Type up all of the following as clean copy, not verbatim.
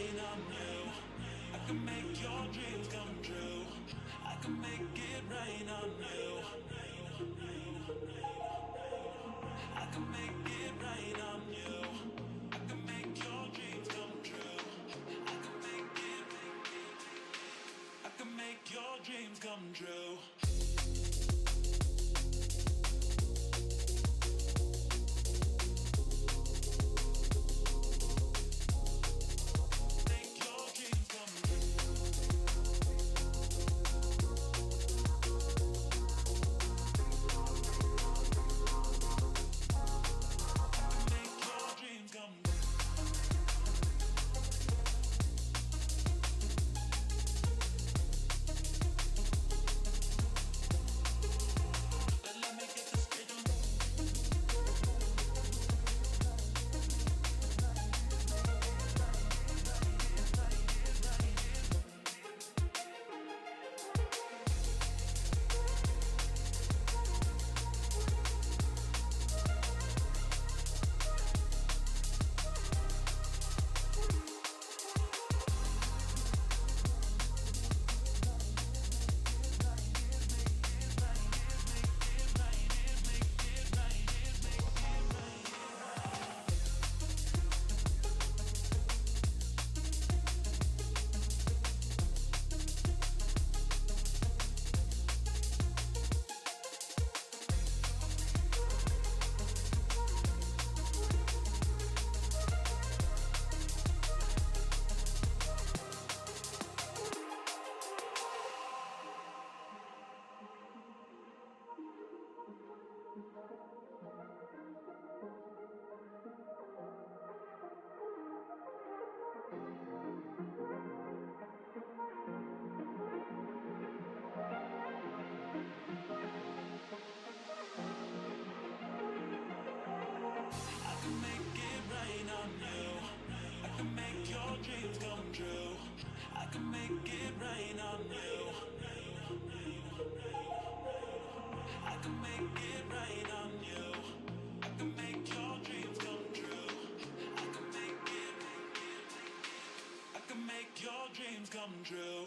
rain on you. I can make your dreams come true. I can make it rain on you. I can make it rain on you. I can make your dreams come true. I can make it. I can make your dreams come true. Your dreams come true.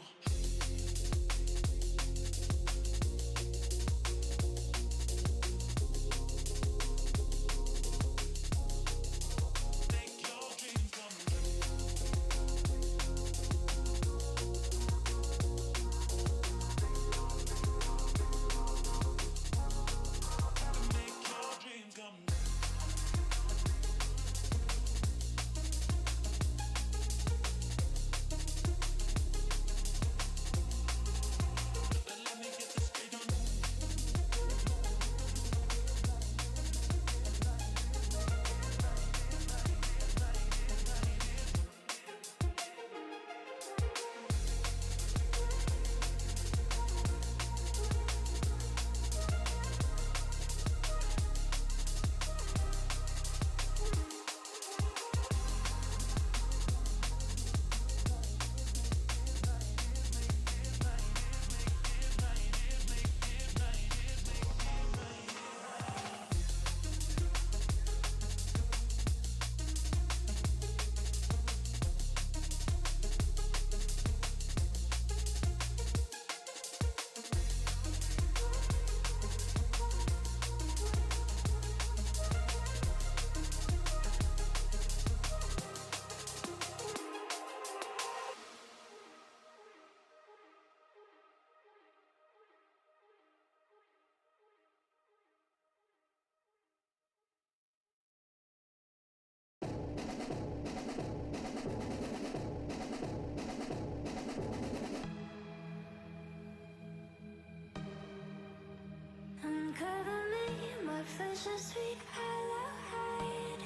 Uncover me, my flesh a sweet hollow hide.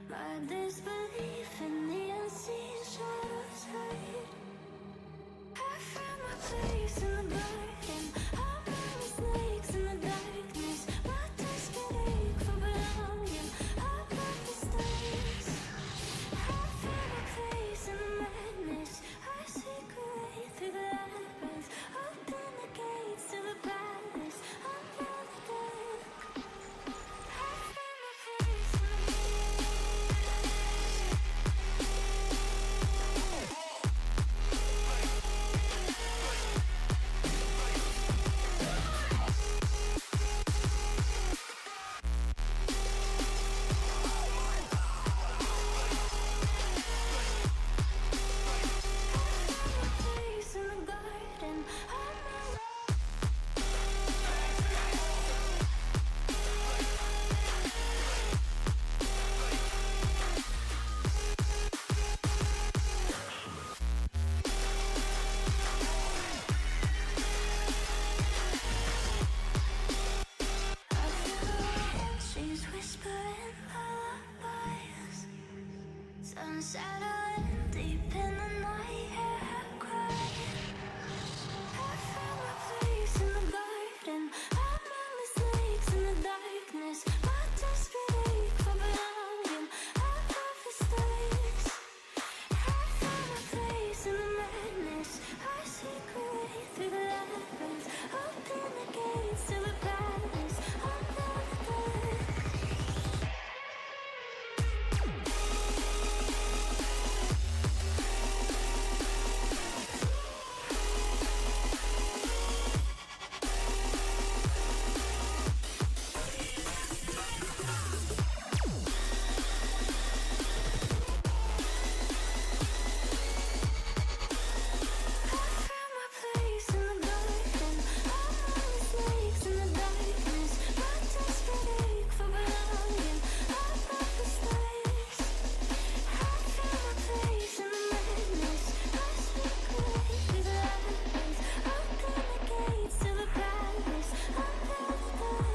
My disbelief in the unseen shadows hide. I found my place in the garden. I'm the snakes in the darkness. My desperate ache for belonging. Above the stars, I found my place in the madness. I seek a way through the labyrinth. Open the gates to the palace. Unveil the dark. I found my place in the Unsettling, deep in the night, yeah, I cry. I found my place in the garden. I'm on mistakes in the darkness. My desperate ache for belonging. I love the stakes. I found my place in the madness. I seek my way through the labyrinth. Open the gates to the palace. Unveil the dark. Found my place in the garden. I'm on the snakes in the darkness. My desperate ache for belonging. I love the stakes. I found my place in the madness. I sneak away through the labyrinth. Open the gates to the palace. Unveil the dark.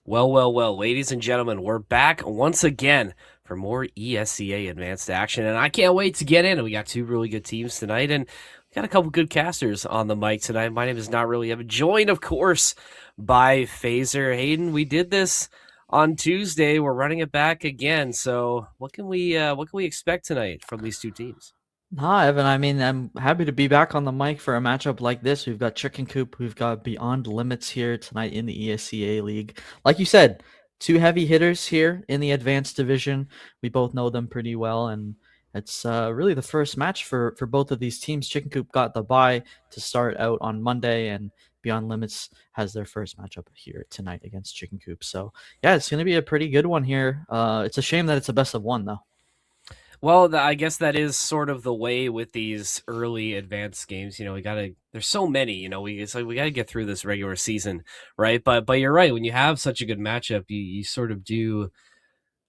Well, ladies and gentlemen, we're back once again for more ESEA advanced action, and I can't wait to get in. We got two really good teams tonight, and we got a couple good casters on the mic tonight. My name is Not Really Evan, joined, of course, by Phaser. Hayden, we did this on Tuesday. We're running it back again. So what can we expect tonight from these two teams? Nah, Evan, I mean, I'm happy to be back on the mic for a matchup like this. We've got Chicken Coop, we've got Beyond Limits here tonight in the ESCA League. Like you said, two heavy hitters here in the advanced division. We both know them pretty well, and it's really the first match for both of these teams. Chicken Coop got the bye to start out on Monday, and Beyond Limits has their first matchup here tonight against Chicken Coop. So, yeah, it's going to be a pretty good one here. It's a shame that it's a best of one, though. Well, I guess that is sort of the way with these early advanced games. You know, there's so many, it's like we got to get through this regular season, right? But you're right. When you have such a good matchup, you sort of do,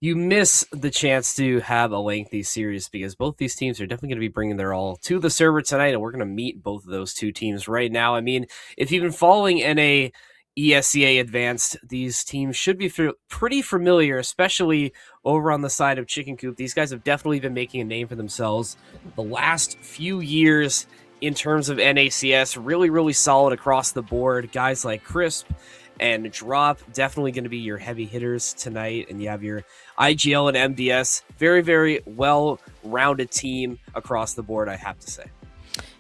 you miss the chance to have a lengthy series because both these teams are definitely going to be bringing their all to the server tonight. And we're going to meet both of those two teams right now. I mean, if you've been following NA ESEA Advanced, these teams should be pretty familiar, especially over on the side of Chicken Coop. These guys have definitely been making a name for themselves the last few years in terms of NACS. Really, really solid across the board. Guys like Crisp and Drop, definitely going to be your heavy hitters tonight. And you have your IGL and MDS. Very, very well-rounded team across the board, I have to say.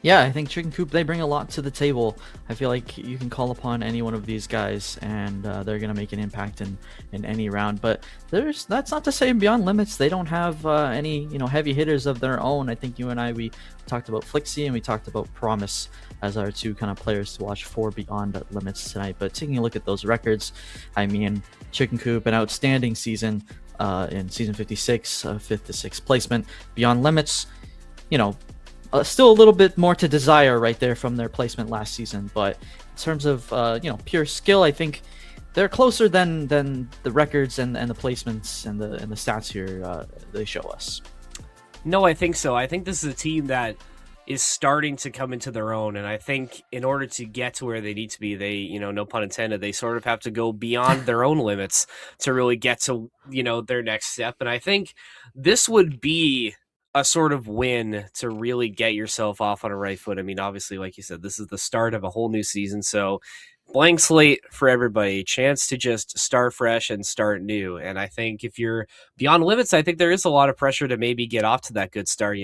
Yeah, I think Chicken Coop, they bring a lot to the table. I feel like you can call upon any one of these guys, and they're gonna make an impact in any round. But that's not to say Beyond Limits they don't have any heavy hitters of their own. I think you and I, we talked about Flixie and we talked about Promise as our two kind of players to watch for Beyond Limits tonight. But taking a look at those records, I mean, Chicken Coop, an outstanding season in season 56, fifth to sixth placement. Beyond Limits, you know, still a little bit more to desire right there from their placement last season. But in terms of pure skill, I think they're closer than the records and the placements and the stats here they show us. No, I think so. I think this is a team that is starting to come into their own, and I think in order to get to where they need to be, they, no pun intended, they sort of have to go beyond their own limits to really get to, their next step. And I think this would be a sort of win to really get yourself off on a right foot. I mean, obviously, like you said, this is the start of a whole new season, so blank slate for everybody, chance to just start fresh and start new. And I think if you're Beyond Limits, I think there is a lot of pressure to maybe get off to that good start.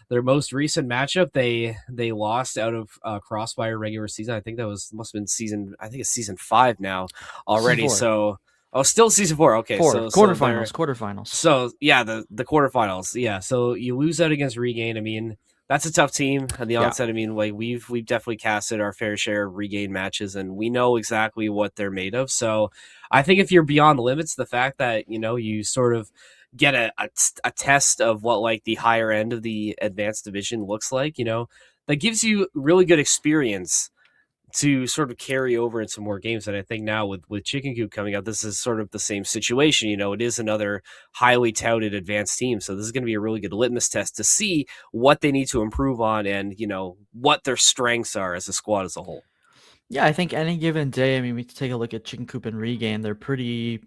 Their most recent matchup, they lost out of Crossfire regular season. I think that must have been it's season 5 now already. So still season 4. Okay, so quarterfinals. So yeah, the quarterfinals. Yeah, so you lose out against Regain. I mean, that's a tough team at the onset. I mean, like we've definitely casted our fair share of Regain matches, and we know exactly what they're made of. So I think if you're Beyond Limits, the fact that you sort of get a test of what like the higher end of the advanced division looks like, that gives you really good experience to sort of carry over in some more games. And I think now with Chicken Coop coming out, this is sort of the same situation. It is another highly touted advanced team. So this is going to be a really good litmus test to see what they need to improve on and, what their strengths are as a squad as a whole. Yeah, I think any given day, I mean, we take a look at Chicken Coop and Regain, they're pretty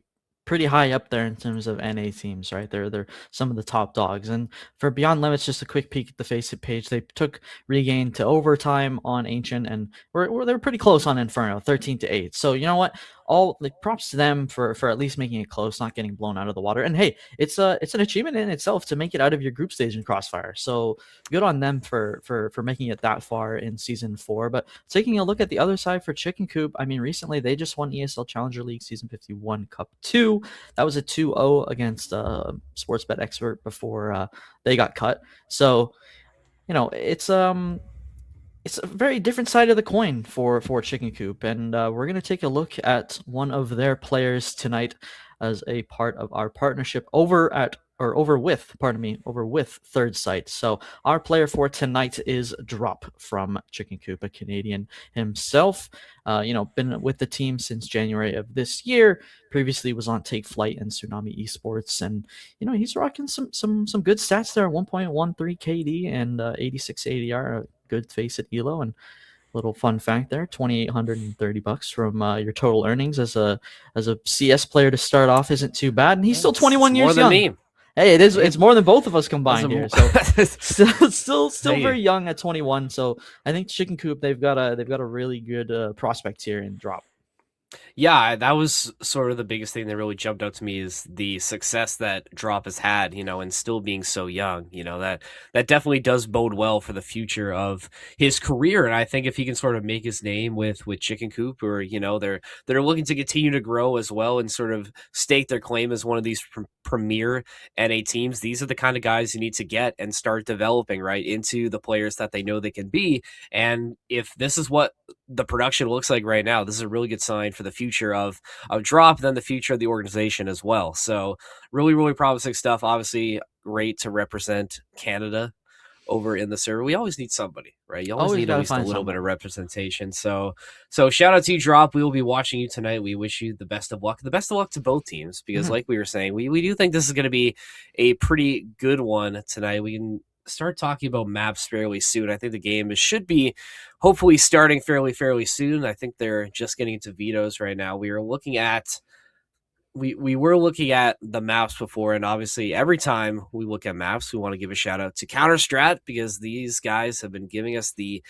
high up there in terms of NA teams, right? They're some of the top dogs. And for Beyond Limits, just a quick peek at the Faceit page, they took Regain to overtime on Ancient, and they're pretty close on Inferno, 13-8. So you know what? All like props to them for at least making it close, not getting blown out of the water. And hey, it's an achievement in itself to make it out of your group stage in Crossfire. So good on them for making it that far in season 4. But taking a look at the other side for Chicken Coop, I mean, recently they just won ESL Challenger League Season 51 Cup 2. That was a 2-0 against Sportsbet Expert before they got cut. So it's a very different side of the coin for Chicken Coop, and we're going to take a look at one of their players tonight as a part of our partnership over with Third Sight. So our player for tonight is Drop from Chicken Coop, a Canadian himself. Been with the team since January of this year. Previously was on Take Flight and Tsunami Esports, and he's rocking some good stats there: 1.13 KD and 86 ADR. Good face at Elo. And little fun fact there, $2,830 from your total earnings as a CS player to start off isn't too bad, and he's still 21 years young. Me. Hey, it is. It's more than both of us combined here. So still very young at 21. So I think Chicken Coop, they've got a really good prospect here in Drop. Yeah, that was sort of the biggest thing that really jumped out to me is the success that Drop has had, and still being so young, that definitely does bode well for the future of his career. And I think if he can sort of make his name with Chicken Coop, or, they're looking to continue to grow as well and sort of stake their claim as one of these premier NA teams, these are the kind of guys you need to get and start developing right into the players that they know they can be. And if this is what the production looks like right now, this is a really good sign for the future of Drop, then the future of the organization as well. So really, really promising stuff. Obviously, great to represent Canada over in the server. We always need somebody, right? You always need at least a little bit of representation. So shout out to you, Drop. We will be watching you tonight. We wish you the best of luck. The best of luck to both teams, because like we were saying, we do think this is going to be a pretty good one tonight. We can start talking about maps fairly soon. I think the game should be hopefully starting fairly soon. I think they're just getting into vetoes right now. We were looking at the maps before, and obviously every time we look at maps, we want to give a shout out to Counterstrat, because these guys have been giving us the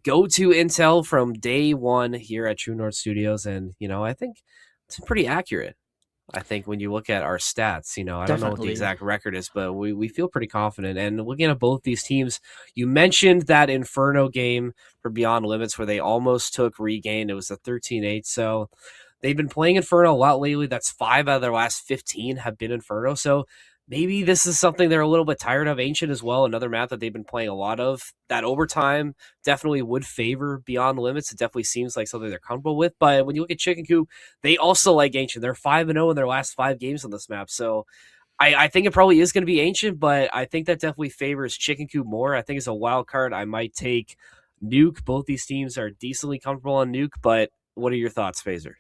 go-to intel from day one here at True North Studios, and I think it's pretty accurate. I think when you look at our stats, I don't know what the Definitely. exact record is, but we feel pretty confident. And looking at both these teams, you mentioned that Inferno game for Beyond Limits where they almost took Regain. It was a 13-8. So they've been playing Inferno a lot lately. That's 5 out of their last 15 have been Inferno. So maybe this is something they're a little bit tired of. Ancient as well, another map that they've been playing a lot of. That overtime definitely would favor Beyond Limits. It definitely seems like something they're comfortable with. But when you look at Chicken Coop, they also like Ancient. They're 5-0 in their last 5 games on this map. So I think it probably is going to be Ancient, but I think that definitely favors Chicken Coop more. I think it's a wild card. I might take Nuke. Both these teams are decently comfortable on Nuke, but what are your thoughts, Phaser?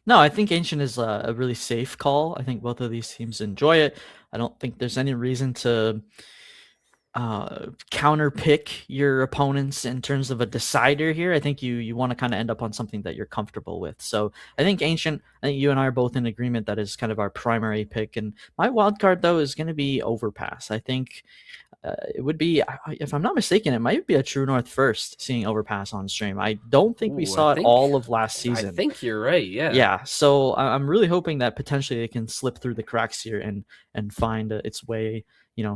No, I think Ancient is a really safe call. I think both of these teams enjoy it. I don't think there's any reason to counter pick your opponents in terms of a decider here. I think you want to kind of end up on something that you're comfortable with. So I think Ancient, I think you and I are both in agreement that is kind of our primary pick. And my wild card though is going to be Overpass. I think it would be, if I'm not mistaken, it might be a True North first seeing Overpass on stream. I don't think we Ooh, saw it all of last I season. think you're right. Yeah. Yeah, so I'm really hoping that potentially it can slip through the cracks here and find its way,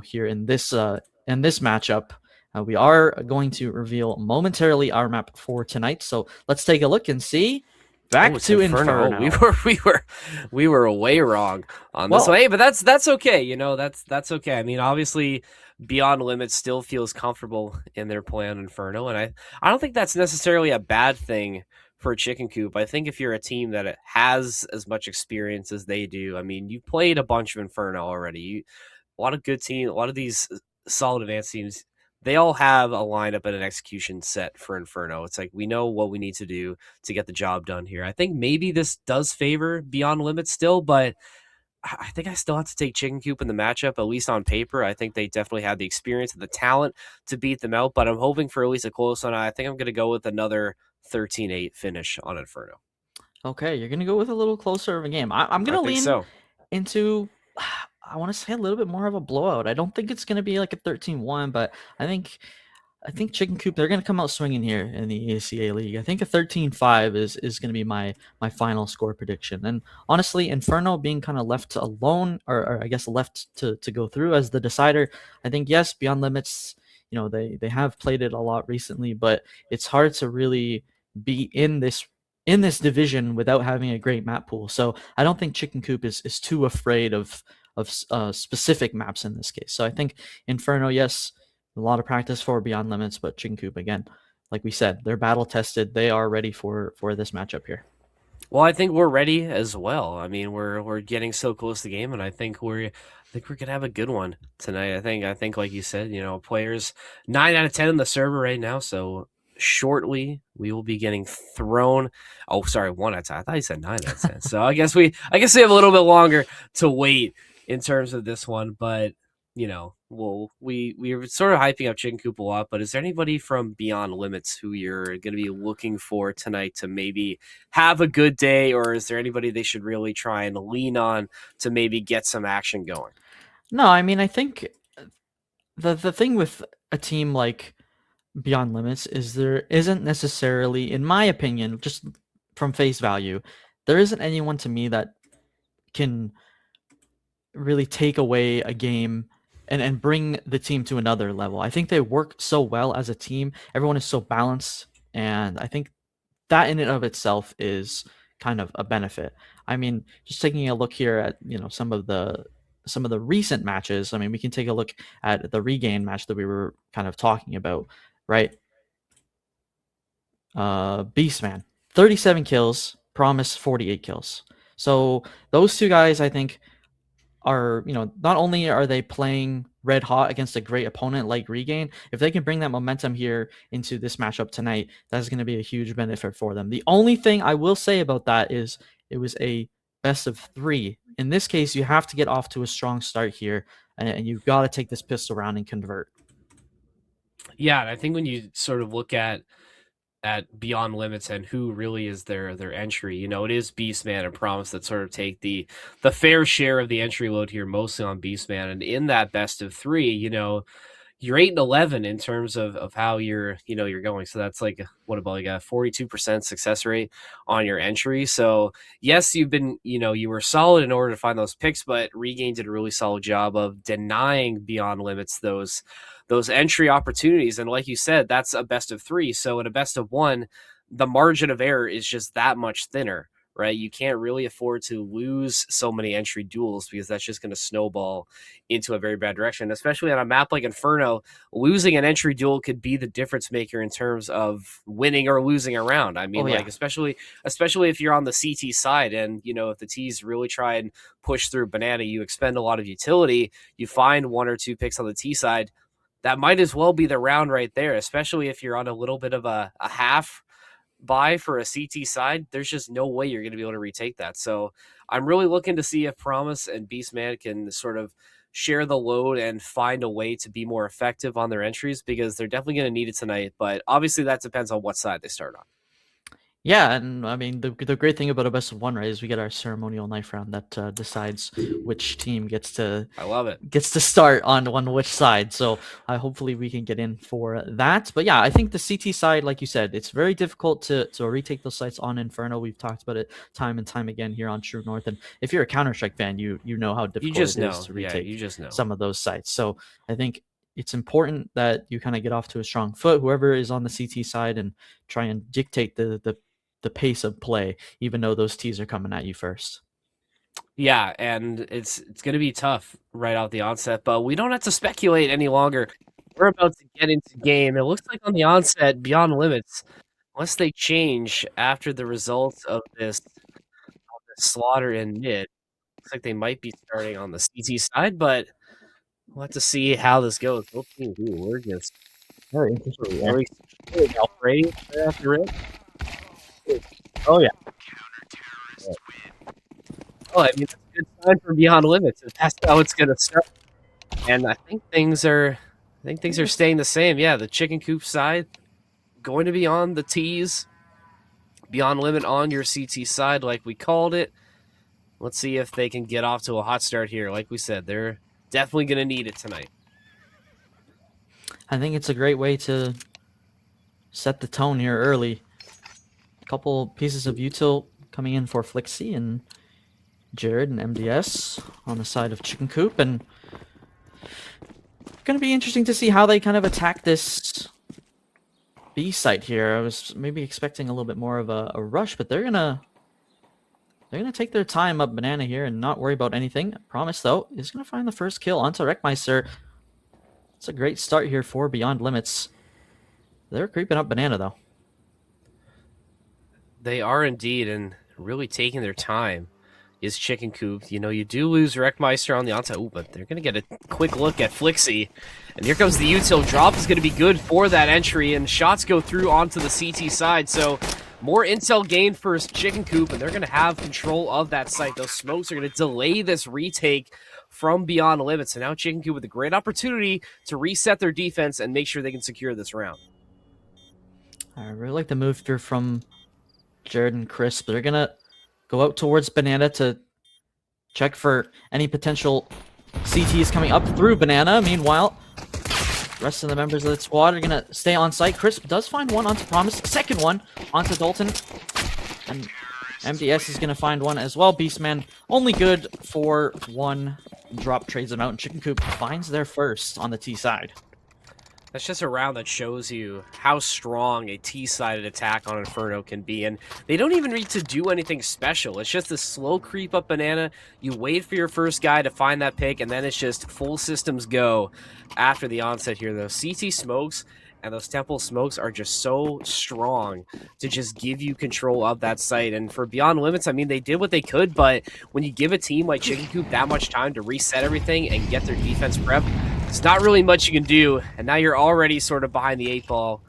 here in this matchup. We are going to reveal momentarily our map for tonight. So let's take a look and see. Oh, Back it's to Inferno. Oh, we Inferno. were way wrong on this one. Well, Hey, but that's okay. That's okay. I mean, obviously, Beyond Limits still feels comfortable in their play on Inferno, and I don't think that's necessarily a bad thing for Chicken Coop. I think if you're a team that has as much experience as they do, I mean, you played a bunch of Inferno already. A lot of good teams, a lot of these solid advanced teams, they all have a lineup and an execution set for Inferno. It's like we know what we need to do to get the job done here. I think maybe this does favor Beyond Limits still, but I think I still have to take Chicken Coop in the matchup, at least on paper. I think they definitely have the experience and the talent to beat them out, but I'm hoping for at least a close one. I think I'm going to go with another 13-8 finish on Inferno. okay, you're gonna go with a little closer of a game. I'm I gonna think lean so. into, I want to say a little bit more of a blowout. I don't think it's gonna be like a 13-1, but I think I think Chicken Coop, they're going to come out swinging here in the ESEA League. I think a 13-5 is going to be my final score prediction. And honestly, Inferno being kind of left alone, or I guess left to go through as the decider, I think, yes, Beyond Limits, they have played it a lot recently, but it's hard to really be in this division without having a great map pool. So I don't think Chicken Coop is too afraid of specific maps in this case. So I think Inferno, yes, a lot of practice for Beyond Limits, but Chicken Coop again, like we said, they're battle tested. They are ready for this matchup here. Well, I think we're ready as well. I mean, we're getting so close to the game, and I think we're gonna have a good one tonight. I think like you said, players 9 out of 10 in the server right now. So shortly we will be getting thrown. Oh, sorry, 1 out of 10. I thought you said 9 out of 10. So I guess we have a little bit longer to wait in terms of this one, but we're sort of hyping up Chicken Coop a lot, but is there anybody from Beyond Limits who you're going to be looking for tonight to maybe have a good day, or is there anybody they should really try and lean on to maybe get some action going? No, I mean, I think the thing with a team like Beyond Limits is there isn't necessarily, in my opinion, just from face value, there isn't anyone to me that can really take away a game and bring the team to another level. I think they work so well as a team. Everyone is so balanced, and I think that in and of itself is kind of a benefit. I mean, just taking a look here at some of the recent matches. I mean, we can take a look at the regain match that we were kind of talking about, right? Beastman, 37 kills, Promise 48 kills. So those two guys, I think, are, not only are they playing red hot against a great opponent like Regain, if they can bring that momentum here into this matchup tonight, that's going to be a huge benefit for them. The only thing I will say about that is it was a best of 3. In this case, you have to get off to a strong start here, and you've got to take this pistol round and convert. Yeah, and I think when you sort of look at Beyond Limits and who really is their entry. It is Beastman and Promise that sort of take the fair share of the entry load here, mostly on Beastman. And in that best of 3, you're 8-11 in terms of how you're going. So that's like what about like a 42% success rate on your entry. So yes, you were solid in order to find those picks, but Regain did a really solid job of denying Beyond Limits those entry opportunities. And like you said, that's a best of 3. So in a best of 1, the margin of error is just that much thinner, right? You can't really afford to lose so many entry duels because that's just going to snowball into a very bad direction, especially on a map like Inferno. Losing an entry duel could be the difference maker in terms of winning or losing a round. I mean, Oh yeah. like especially if you're on the CT side and if the T's really try and push through Banana, you expend a lot of utility, you find 1 or 2 picks on the T side. That might as well be the round right there, especially if you're on a little bit of a half buy for a CT side. There's just no way you're going to be able to retake that. So I'm really looking to see if Promise and Beastman can sort of share the load and find a way to be more effective on their entries, because they're definitely going to need it tonight. But obviously that depends on what side they start on. Yeah, and I mean the great thing about a best of 1, right, is we get our ceremonial knife round that decides which team gets to I love it. start on which side. So hopefully we can get in for that. But yeah, I think the CT side, like you said, it's very difficult to retake those sites on Inferno. We've talked about it time and time again here on True North. And if you're a Counter-Strike fan, you know how You difficult just it is know. to Yeah, retake you just know. some of those sites. So I think it's important that you kind of get off to a strong foot, whoever is on the CT side, and try and dictate the pace of play, even though those T's are coming at you first. Yeah, and it's going to be tough right out the onset, but we don't have to speculate any longer. We're about to get into game. It looks like on the onset, Beyond Limits, unless they change after the results of this slaughter in mid, looks like they might be starting on the CT side, but we'll have to see how this goes. Both teams, we're just very interesting. Are we Brady right off the rip? Oh yeah. Oh, I mean, it's a good sign for Beyond Limits. If that's how it's going to start. And I think things are staying the same. Yeah, the Chicken Coop side going to be on the T's. Beyond Limit on your CT side, like we called it. Let's see if they can get off to a hot start here. Like we said, they're definitely going to need it tonight. I think it's a great way to set the tone here early. A couple pieces of util coming in for Flixie and Jared and MDS on the side of Chicken Coop, and going to be interesting to see how they kind of attack this B site here. I was maybe expecting a little bit more of a rush, but they're gonna take their time up Banana here and not worry about anything. Promise though is gonna find the first kill onto Reckmeister. It's a great start here for Beyond Limits. They're creeping up Banana though. They are indeed, and really taking their time. Is Chicken Coop. You do lose Reckmeister on the onset. Ooh, but they're going to get a quick look at Flixie. And here comes the util. Drop is going to be good for that entry, and shots go through onto the CT side. So more intel gained for Chicken Coop, and they're going to have control of that site. Those smokes are going to delay this retake from Beyond Limits. And now Chicken Coop with a great opportunity to reset their defense and make sure they can secure this round. I really like the move here from Jared and Chris. They're going to go out towards Banana to check for any potential CTs coming up through Banana. Meanwhile, the rest of the members of the squad are going to stay on site. Crisp does find one onto Promise. Second one onto Dalton. And MDS is going to find one as well. Beastman only good for 1. Drop trades them out. And Chicken Coop finds their first on the T side. That's just a round that shows you how strong a T-sided attack on Inferno can be. And they don't even need to do anything special. It's just a slow creep up Banana. You wait for your first guy to find that pick, and then it's just full systems go after the onset here. Those CT smokes and those Temple smokes are just so strong to just give you control of that site. And for Beyond Limits, I mean, they did what they could, but when you give a team like Chicken Coop that much time to reset everything and get their defense prep, it's not really much you can do. And now you're already sort of behind the 8 ball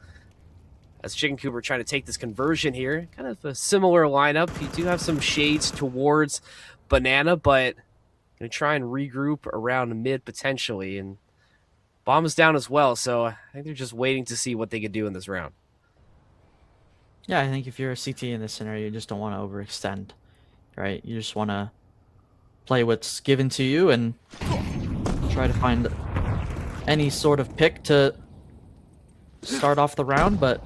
as Chicken Coop are trying to take this conversion here. Kind of a similar lineup. You do have some shades towards Banana, but going to try and regroup around mid potentially. And Bomb is down as well, so I think they're just waiting to see what they could do in this round. Yeah, I think if you're a CT in this scenario, you just don't want to overextend, right? You just want to play what's given to you and try to find any sort of pick to start off the round, but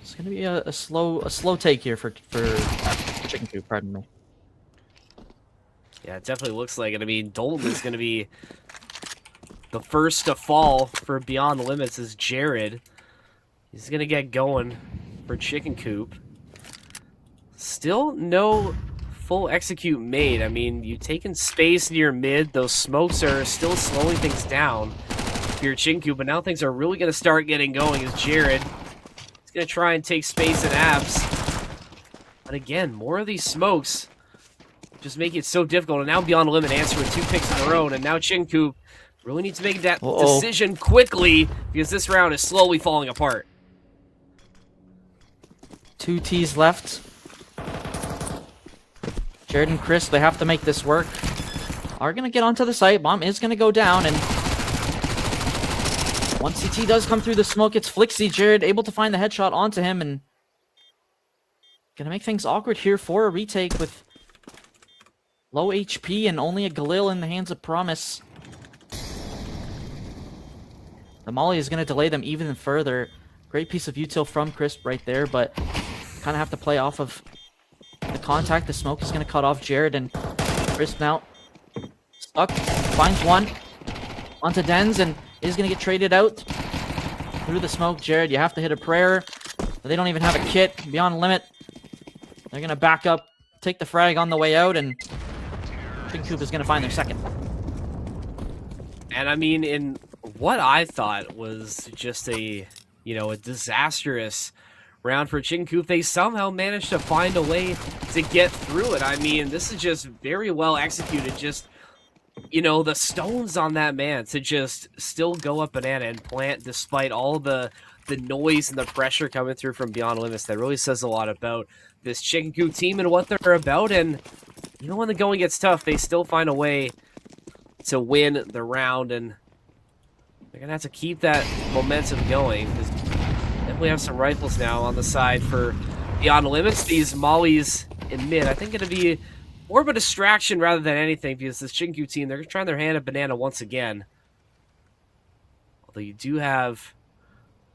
it's gonna be a slow take here for Chicken Coop. Pardon me. Yeah, it definitely looks like it. I mean, Dalton is going to be the first to fall for Beyond the Limits is Jared. He's going to get going for Chicken Coop. Still no full execute made. I mean, you taking space near mid. Those smokes are still slowing things down for your Chicken Coop, but now things are really going to start getting going as Jared is going to try and take space in abs. But again, more of these smokes just make it so difficult. And now Beyond the Limit answer with 2 picks in a row, and now Chicken Coop really needs to make that decision quickly because this round is slowly falling apart. 2 T's left. Jared and Chris, they have to make this work. Are going to get onto the site. Bomb is going to go down, and once CT does come through the smoke, it's Flixie. Jared able to find the headshot onto him, and going to make things awkward here for a retake with low HP and only a Galil in the hands of Promise. The Molly is going to delay them even further. Great piece of util from Crisp right there, but kind of have to play off of the contact. The smoke is going to cut off Jared, and Crisp now stuck. Finds one onto Dens and is going to get traded out through the smoke. Jared, you have to hit a prayer. They don't even have a kit. Beyond Limit. They're going to back up, take the frag on the way out, and Chicken Coop is going to find their second. And I mean, in what I thought was just a disastrous round for Chicken Coop, they somehow managed to find a way to get through it. I mean, this is just very well executed. Just, the stones on that man to just still go up banana and plant despite all the noise and the pressure coming through from Beyond Limits. That really says a lot about this Chicken Coop team and what they're about. And when the going gets tough, they still find a way to win the round, and they're gonna have to keep that momentum going. Definitely have some rifles now on the side for Beyond the Limits. These mollies in mid, I think, gonna be more of a distraction rather than anything, because this Chicken Coop team, they're trying their hand at banana once again. Although you do have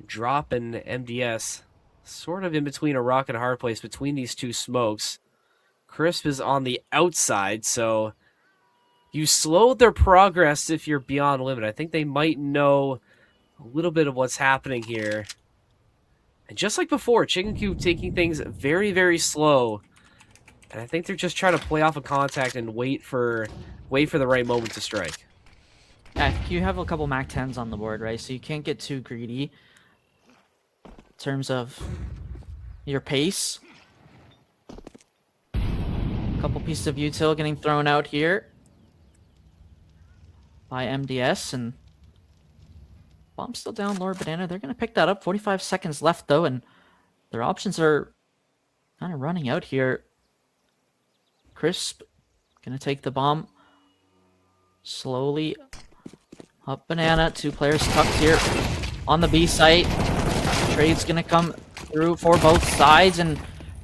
Drop and MDS sort of in between a rock and a hard place between these 2 smokes. Crisp is on the outside, so you slowed their progress if you're Beyond Limit. I think they might know a little bit of what's happening here. And just like before, Chicken Coop taking things very, very slow. And I think they're just trying to play off a contact and wait for the right moment to strike. Yeah, I think you have a couple MAC-10s on the board, right? So you can't get too greedy in terms of your pace. A couple pieces of util getting thrown out here by MDS, and bomb's still down lower banana. They're going to pick that up. 45 seconds left, though, and their options are kind of running out here. Crisp going to take the bomb slowly up banana. 2 players tucked here on the B site. Trade's going to come through for both sides, and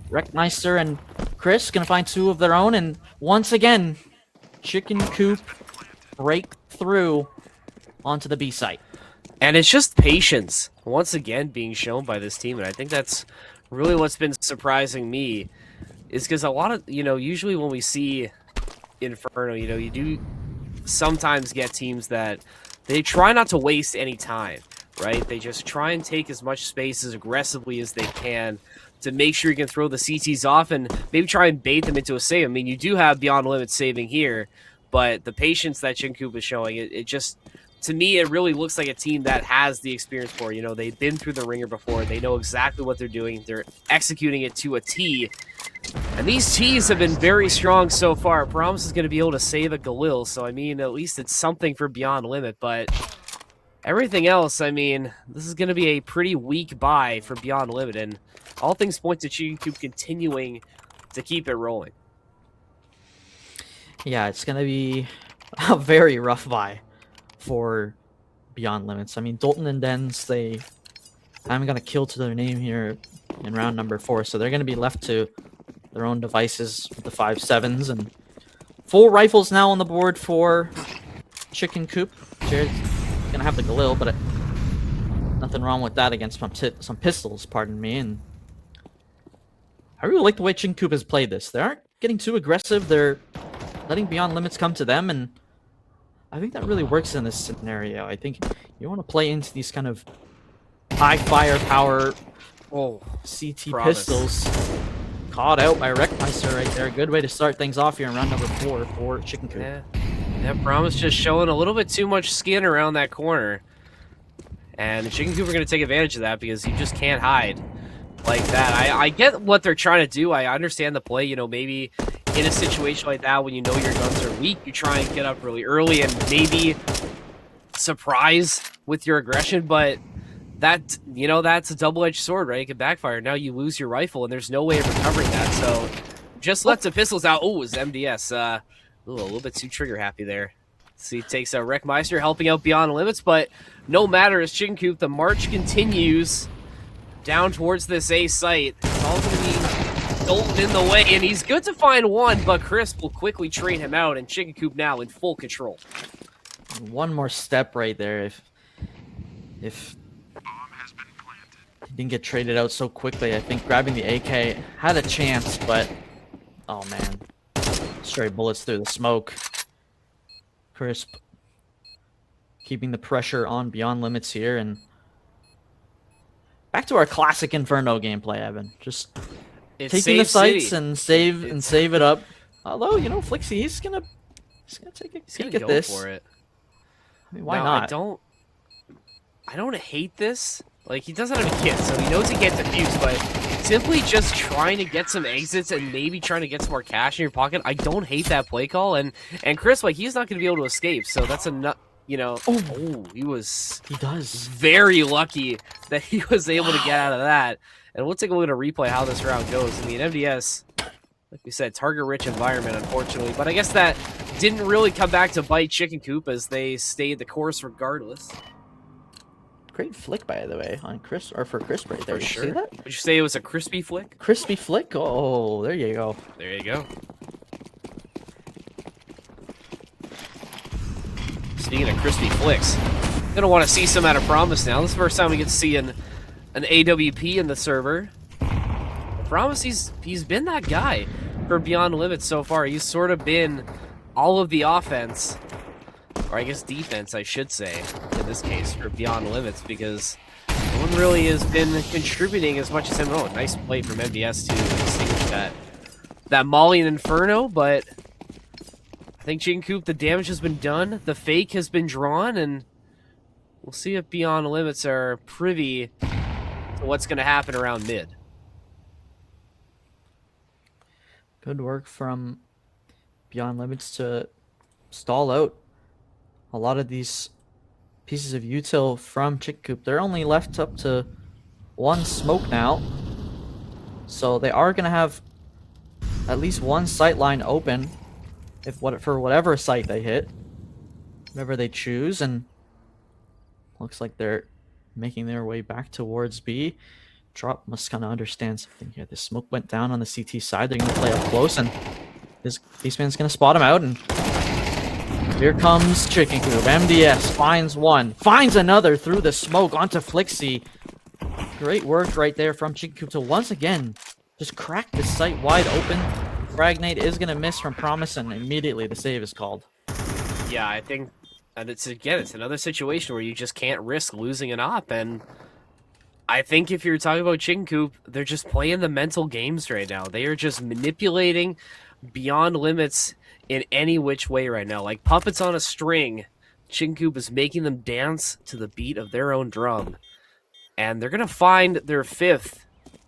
Wreckmeister and Chris going to find 2 of their own, and once again, Chicken Coop break through onto the B site. And it's just patience once again being shown by this team, and I think that's really what's been surprising me, is because a lot of, usually when we see Inferno, you do sometimes get teams that they try not to waste any time, right? They just try and take as much space as aggressively as they can to make sure you can throw the CTs off and maybe try and bait them into a save. I mean, you do have Beyond Limits saving here, but the patience that Chicken Coop is showing, it just, to me, it really looks like a team that has the experience for it. They've been through the ringer before. They know exactly what they're doing. They're executing it to a T. And these T's have been very strong so far. Promise is going to be able to save a Galil, so, I mean, at least it's something for Beyond Limit. But everything else, I mean, this is going to be a pretty weak buy for Beyond Limit. And all things point to Chicken Coop continuing to keep it rolling. Yeah, it's going to be a very rough buy for Beyond Limits. I mean, Dalton and Dens, they haven't got a kill to their name here in round number 4, so they're going to be left to their own devices with the 5.7s, and full rifles now on the board for Chicken Coop. Jared's gonna have the Galil, but nothing wrong with that against some pistols, pardon me. And I really like the way Chicken Coop has played this. They aren't getting too aggressive. They're letting Beyond Limits come to them, and I think that really works in this scenario. I think you want to play into these kind of high firepower CT promise. pistols. Caught out by Wreckmeister right there. Good way to start things off here in round number 4 for Chicken Coop. Yeah. That Promise just showing a little bit too much skin around that corner. And Chicken Coop are going to take advantage of that because you just can't hide like that. I get what they're trying to do. I understand the play. You know, maybe in a situation like that when you know your guns are weak, you try and get up really early and maybe surprise with your aggression. But that, you know, that's a double-edged sword, right? It can backfire. Now you lose your rifle, and there's no way of recovering that. So just let the pistols out. Oh, it was MDS. A little bit too trigger-happy there. See, takes a Wreckmeister helping out Beyond Limits, but no matter as Chicken Coop, the march continues down towards this A site. It's all going to be Dalton in the way, and he's good to find one, but Crisp will quickly train him out, and Chicken Coop now in full control. One more step right there. If he didn't get traded out so quickly, I think grabbing the AK had a chance, but oh man, straight bullets through the smoke. Crisp keeping the pressure on Beyond Limits here, and back to our classic Inferno gameplay, Evan. Just taking the sights and save it up. Although, you know, Flixie, he's gonna take a peek at this. For it. I mean, why not? I don't hate this. Like, he doesn't have a kit, so he knows he can't defuse, but simply just trying to get some exits and maybe trying to get some more cash in your pocket, I don't hate that play call. And Chris, like, he's not going to be able to escape, so that's you know, he does very lucky that he was able to get out of that. And we'll take a look at a replay how this round goes. I mean, MDS, like we said, target-rich environment, unfortunately, but I guess that didn't really come back to bite Chicken Coop as they stayed the course regardless. Great flick, by the way, on Chris or for Crisp right there. For Did sure. you see that? Would you say it was a crispy flick? Crispy flick? Oh, there you go. There you go. Speaking of crispy flicks, gonna want to see some out of Promise now. This is the first time we get to see an AWP in the server. Promise, he's been that guy for Beyond Limits so far. He's sort of been all of the offense, or I guess defense, I should say, in this case, for Beyond Limits, because no one really has been contributing as much as him. Oh, nice play from MDS to distinguish that Molly and Inferno, but I think Chicken Coop, the damage has been done, the fake has been drawn, and we'll see if Beyond Limits are privy to what's going to happen around mid. Good work from Beyond Limits to stall out a lot of these pieces of util from Chicken Coop. They're only left up to one smoke now, so they are going to have at least one sight line open for whatever site they hit, whatever they choose, and looks like they're making their way back towards B. Drop must kind of understand something here. The smoke went down on the CT side. They're going to play up close, and this Beastman's going to spot him out, and here comes Chicken Coop. MDS finds one, finds another through the smoke onto Flixie. Great work right there from Chicken Coop to once again just crack this site wide open. Fragnate is going to miss from Promise, and immediately the save is called. Yeah, I think, and it's another situation where you just can't risk losing an op, and I think if you're talking about Chicken Coop, they're just playing the mental games right now. They are just manipulating Beyond Limits in any which way right now. Like puppets on a string, Chicken Coop is making them dance to the beat of their own drum. And they're going to find their fifth,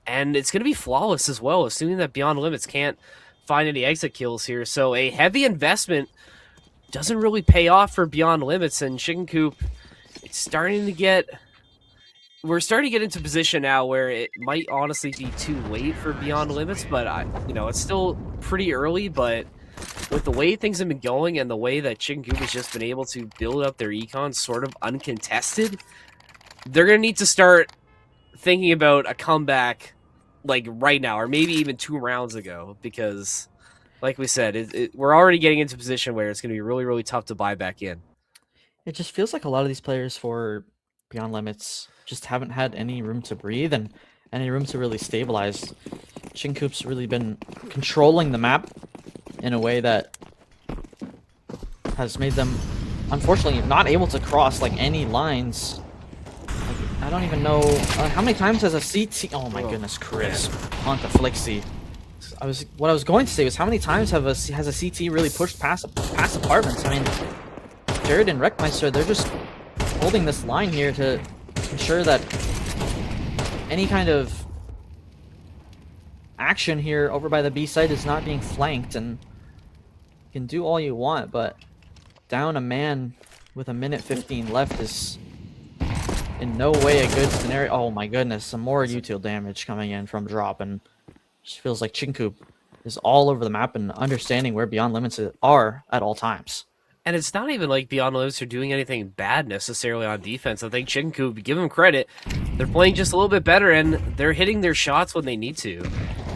and it's going to be flawless as well, assuming that Beyond Limits can't find any exit kills here. So a heavy investment doesn't really pay off for Beyond Limits, and Chicken Coop, it's starting to get... We're starting to get into a position now where it might honestly be too late for Beyond Limits, but it's still pretty early. But with the way things have been going and the way that Chicken Coop has just been able to build up their econ sort of uncontested, they're gonna need to start thinking about a comeback like right now, or maybe even 2 rounds ago, because, like we said, we're already getting into a position where it's gonna be really, really tough to buy back in. It just feels like a lot of these players for Beyond Limits just haven't had any room to breathe and any room to really stabilize. Chinkoop's really been controlling the map in a way that has made them, unfortunately, not able to cross like any lines. Like, I don't even know how many times has a CT. Oh my goodness, Crisp onto Flixie. What I was going to say was how many times has a CT really pushed past apartments? I mean, Jared and Wreckmeister, they're just holding this line here to ensure that any kind of action here over by the B site is not being flanked, and you can do all you want, but down a man with a minute 15 left is in no way a good scenario. Oh my goodness, some more util damage coming in from drop, and just feels like Chinkoop is all over the map and understanding where Beyond Limits are at all times. And it's not even like Beyond Limits are doing anything bad necessarily on defense. I think Chinkoop, give them credit, they're playing just a little bit better and they're hitting their shots when they need to.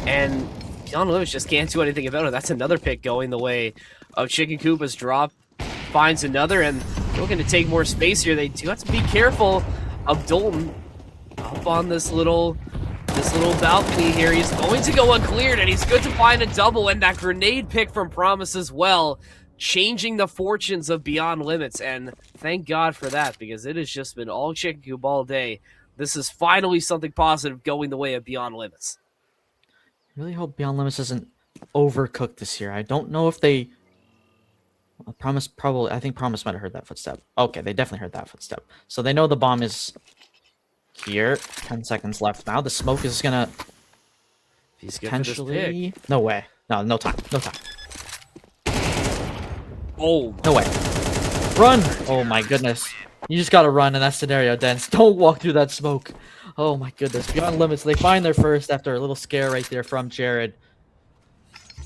And Beyond Limits just can't do anything about it. That's another pick going the way of Chinkoop as drop finds another, and they're looking to take more space here. They do have to be careful of Dalton up on this little balcony here. He's going to go uncleared, and he's good to find a double, and that grenade pick from Promise as well, changing the fortunes of Beyond Limits, and thank God for that, because it has just been all Chinkoop all day. This is finally something positive going the way of Beyond Limits. I really hope Beyond Limits isn't overcooked this year. I don't know if they... Promise probably... I think Promise might have heard that footstep. Okay, they definitely heard that footstep. So they know the bomb is here. 10 seconds left now. The smoke is gonna... He's good potentially... For this pick. No way. No time. No time. Oh. No way. Run! Oh my goodness. You just gotta run in that scenario, Dense. Don't walk through that smoke. Oh my goodness. Beyond Limits, they find their first after a little scare right there from Jared.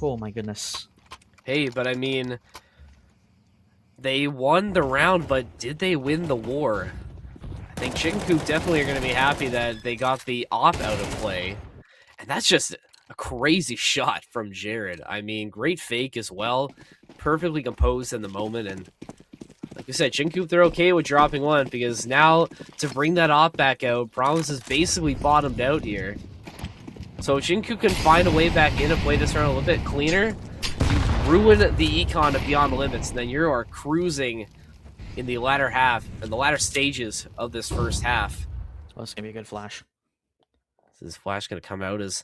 Oh my goodness. Hey, but I mean, they won the round, but did they win the war? I think Chicken Coop definitely are going to be happy that they got the op out of play. And that's just a crazy shot from Jared. I mean, great fake as well. Perfectly composed in the moment. And like I said, Chicken Coop, they're okay with dropping one, because now to bring that op back out, Promise is basically bottomed out here. So if Chicken Coop can find a way back in and play this round a little bit cleaner, you ruin the econ of Beyond Limits, and then you are cruising in the latter half, and the latter stages of this first half. Well, it's going to be a good flash. Is this flash going to come out as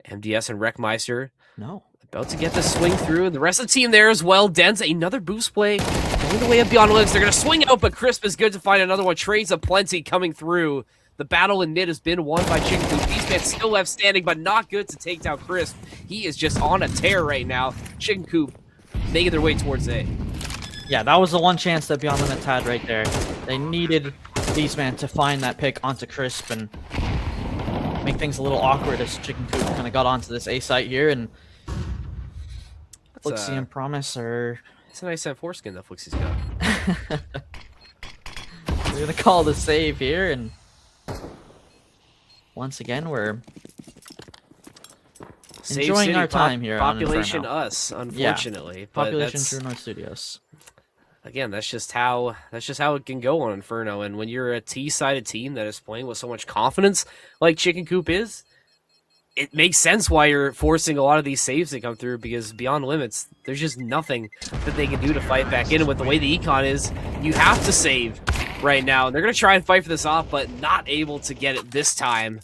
MDS and Wreckmeister? No. About to get the swing through, and the rest of the team there as well. Den's another boost play going the way of Beyond Limits. They're going to swing out, but Crisp is good to find another one. Trades of plenty coming through. The battle in mid has been won by Chicken Coop. Beastman still left standing, but not good to take down Crisp. He is just on a tear right now. Chicken Coop making their way towards A. Yeah, that was the one chance that Beyond Limits had right there. They needed Beastman to find that pick onto Crisp and make things a little awkward as Chicken Coop kind of got onto this A site here, and Flixie and Promise are... It's a nice foreskin that Flixie's got. We're going to call the save here, and once again, we're enjoying our time here Population on Inferno. Us, unfortunately. Yeah. But Population True North Studios. Again, that's just how it can go on Inferno. And when you're a T-sided team that is playing with so much confidence, like Chicken Coop is, it makes sense why you're forcing a lot of these saves to come through, because Beyond Limits, there's just nothing that they can do to fight back in. And with the way the econ is, you have to save right now. And they're going to try and fight for this op, but not able to get it this time,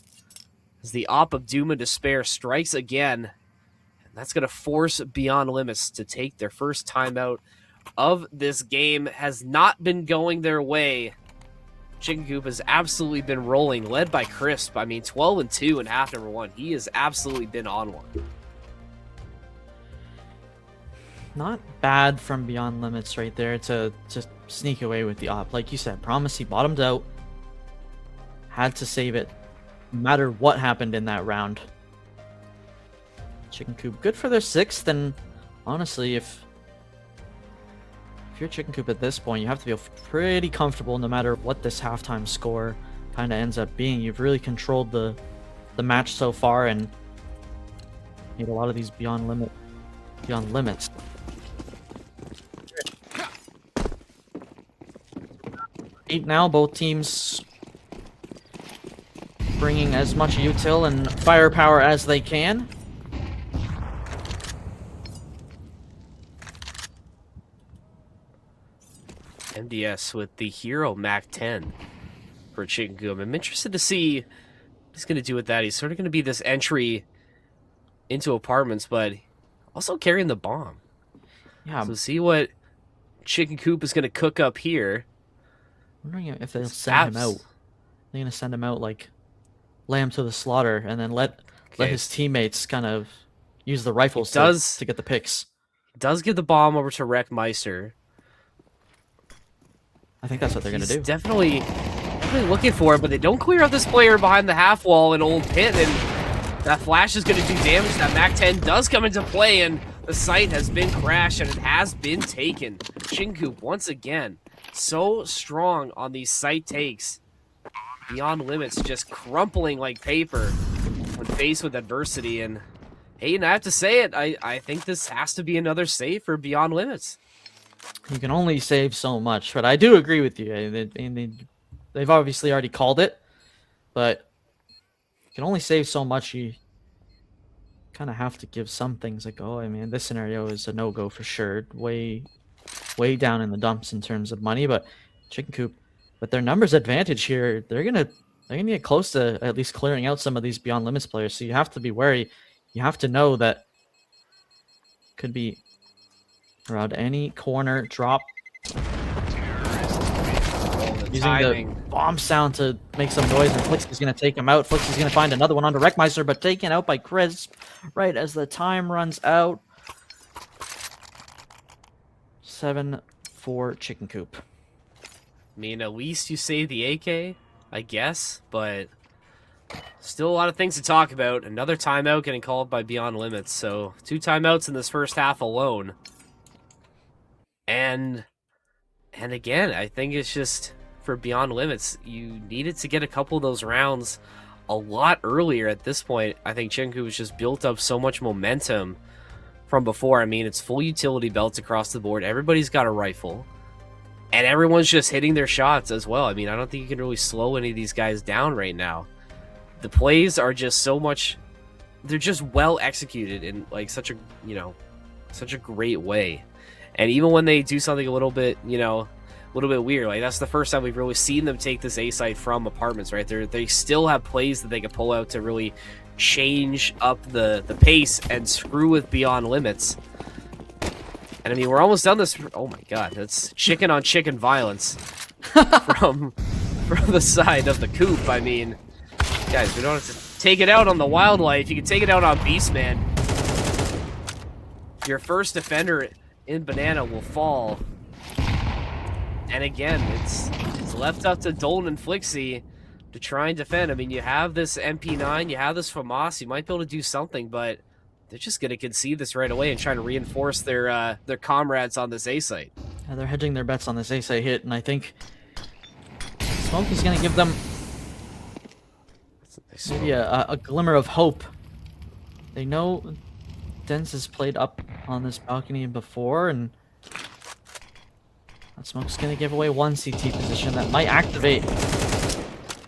as the op of Doom and Despair strikes again. And that's going to force Beyond Limits to take their first timeout of this game. Has not been going their way. Chicken Coop has absolutely been rolling, led by Crisp. I mean, 12-2 in half number one. He has absolutely been on one. Not bad from Beyond Limits right there to just sneak away with the op. Like you said, Promise, he bottomed out. Had to save it, no matter what happened in that round. Chicken Coop, good for their sixth, and honestly, if you're Chicken Coop at this point, you have to feel pretty comfortable no matter what this halftime score kind of ends up being. You've really controlled the match so far and made a lot of these Beyond Limits. 8 now. Both teams bringing as much util and firepower as they can. MDS with the Hero Mac 10 for Chicken Coop. I'm interested to see what he's going to do with that. He's sort of going to be this entry into apartments, but also carrying the bomb. Yeah, So see what Chicken Coop is going to cook up here. I'm wondering if they'll send him out. They're going to send him out like lamb to the slaughter and then let his teammates kind of use the rifles to get the picks. Does give the bomb over to Wreckmeister. I think that's what they're going to do. Definitely looking for it, but they don't clear out this player behind the half wall in Old Pit, and that flash is going to do damage. That MAC-10 does come into play, and the site has been crashed, and it has been taken. Chincoop, once again, so strong on these site takes. Beyond Limits just crumpling like paper when faced with adversity, and hey, and I have to say it, I think this has to be another save for Beyond Limits. You can only save so much, but I do agree with you. They've obviously already called it, but you can only save so much. You kind of have to give some things a go. I mean, this scenario is a no-go for sure. Way down in the dumps in terms of money, but Chicken Coop, with their numbers advantage here, they're gonna get close to at least clearing out some of these Beyond Limits players. So you have to be wary. You have to know that could be around any corner. Drop. Using the bomb sound to make some noise, and Flix is going to take him out. Flix is going to find another one onto Wreckmeister, but taken out by Crisp right as the time runs out. 7 for Chicken Coop. I mean, at least you save the AK, I guess, but still a lot of things to talk about. Another timeout getting called by Beyond Limits, so 2 timeouts in this first half alone. And again, I think it's just for Beyond Limits, you needed to get a couple of those rounds a lot earlier at this point. I think Chinku has just built up so much momentum from before. I mean, it's full utility belts across the board. Everybody's got a rifle. And everyone's just hitting their shots as well. I mean, I don't think you can really slow any of these guys down right now. The plays are just so much... They're just well executed in like such a, such a great way. And even when they do something a little bit, a little bit weird, like that's the first time we've really seen them take this A site from apartments, right? They still have plays that they can pull out to really change up the pace and screw with Beyond Limits. And I mean, we're almost done this. Oh my god, that's chicken on chicken violence from the side of the Coop. I mean, guys, we don't have to take it out on the wildlife. You can take it out on Beastman. Your first defender in Banana will fall. And again, it's left up to Dolan and Flixie to try and defend. I mean, you have this MP9, you have this FAMAS, you might be able to do something, but they're just going to concede this right away and try to reinforce their comrades on this A site. Yeah, they're hedging their bets on this A site hit, and I think Smoke is going to give them maybe a glimmer of hope. They know Dens has played up on this balcony before, and that Smoke's going to give away one CT position that might activate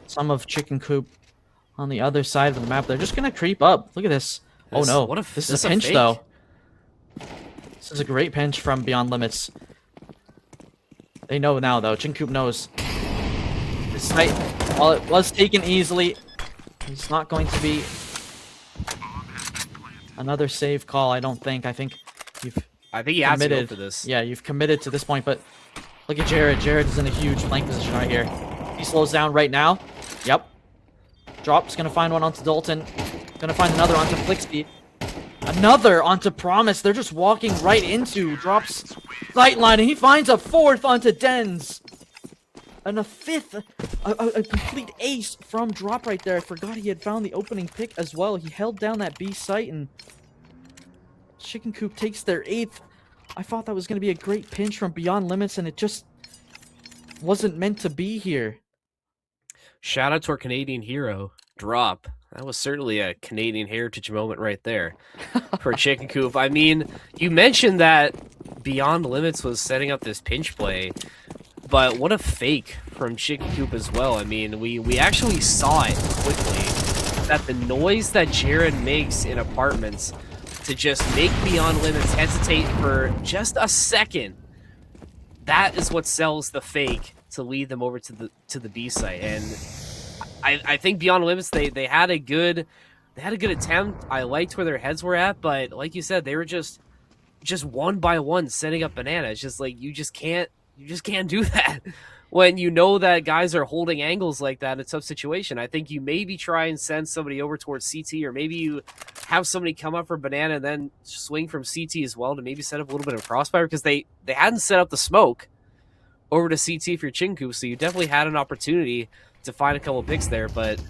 some of Chicken Coop on the other side of the map. They're just going to creep up. Look at this. Oh no, this is a pinch though. This is a great pinch from Beyond Limits. They know now though, Chicken Coop knows. This site, while it was taken easily, it's not going to be another save call, I don't think. I think you have to go for this. Yeah, you've committed to this point, but look at Jared. Jared is in a huge flank position right here. He slows down right now. Yep. Drop's gonna find one onto Dalton. Gonna find another onto Flixie. Another onto Promise. They're just walking right into Drop's sightline, and he finds a 4th onto Dens. And a 5th, a complete ace from Drop right there. I forgot he had found the opening pick as well. He held down that B site, and Chicken Coop takes their 8th. I thought that was going to be a great pinch from Beyond Limits, and it just wasn't meant to be here. Shout out to our Canadian hero, Drop. That was certainly a Canadian heritage moment right there for Chicken Coop. I mean, you mentioned that Beyond Limits was setting up this pinch play. But what a fake from Chicken Coop as well. I mean, we actually saw it quickly, that the noise that Jared makes in apartments to just make Beyond Limits hesitate for just a second, that is what sells the fake to lead them over to the B site. And I think Beyond Limits, they had a good attempt. I liked where their heads were at, but like you said, they were just one by one setting up Banana. It's just like you just can't do that when you know that guys are holding angles like that in a tough situation. I think you maybe try and send somebody over towards CT, or maybe you have somebody come up for Banana and then swing from CT as well to maybe set up a little bit of crossfire, because they hadn't set up the smoke over to CT for Chinku, so you definitely had an opportunity to find a couple picks there, but